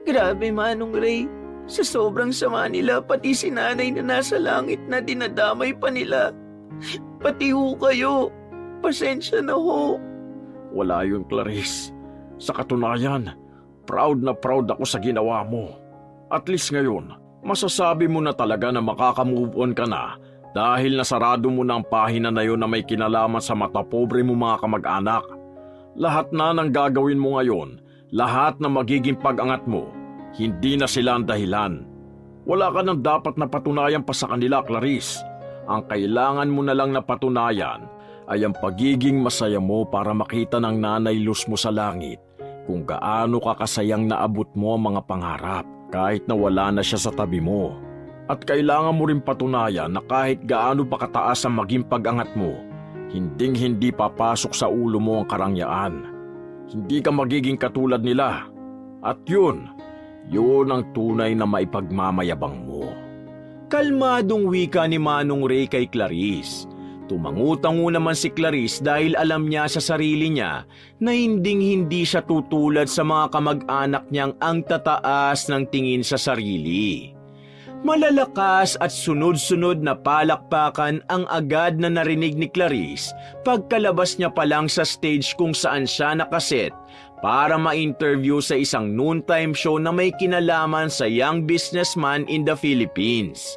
Grabe Manong Ray. Sa sobrang sama nila, pati si nanay na nasa langit na dinadamay pa nila. Pati ho kayo. Pasensya na ho. Wala yun, Clarice. Sa katunayan, proud na proud ako sa ginawa mo. At least ngayon, masasabi mo na talaga na makakamove on ka na dahil nasarado mo na ang pahina na yun na may kinalaman sa matapobre mo mga kamag-anak. Lahat na ng gagawin mo ngayon, lahat na magiging pag-angat mo, hindi na sila ang dahilan. Wala ka nang dapat na patunayan pa sa kanila, Clarice. Ang kailangan mo na lang na patunayan ay ang pagiging masaya mo para makita ng Nanay Luz mo sa langit kung gaano ka kasayang naabot mo ang mga pangarap kahit na wala na siya sa tabi mo. At kailangan mo rin patunayan na kahit gaano pa kataas ang maging pag-angat mo, hinding-hindi papasok sa ulo mo ang karangyaan. Hindi ka magiging katulad nila. At yun ang tunay na maipagmamayabang mo. Kalmadong wika ni Manong Ray kay Clarice. Tumangu-tango naman si Clarice dahil alam niya sa sarili niya na hinding-hindi siya tutulad sa mga kamag-anak niyang ang tataas ng tingin sa sarili. Malalakas at sunod-sunod na palakpakan ang agad na narinig ni Clarice pagkalabas niya pa lang sa stage kung saan siya nakaset para ma-interview sa isang noontime show na may kinalaman sa young businessman in the Philippines.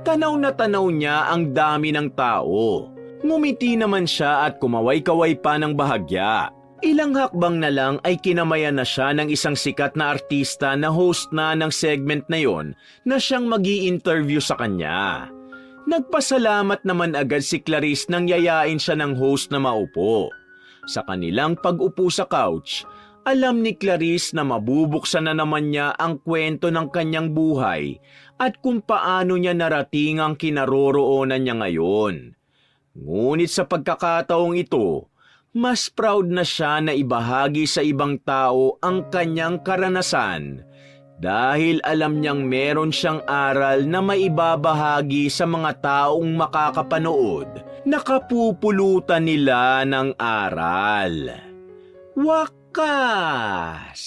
Tanaw na tanaw niya ang dami ng tao. Ngumiti naman siya at kumaway-kaway pa ng bahagya. Ilang hakbang na lang ay kinamayan na siya ng isang sikat na artista na host na ng segment na yon na siyang magi-interview sa kanya. Nagpasalamat naman agad si Clarice nang yayain siya ng host na maupo. Sa kanilang pag-upo sa couch, alam ni Clarice na mabubuksan na naman niya ang kwento ng kanyang buhay at kung paano niya narating ang kinaroroonan niya ngayon. Ngunit sa pagkakataong ito, mas proud na siya na ibahagi sa ibang tao ang kanyang karanasan dahil alam niyang meron siyang aral na maibabahagi sa mga taong makakapanood na kapupulutan nila ng aral. Wakas!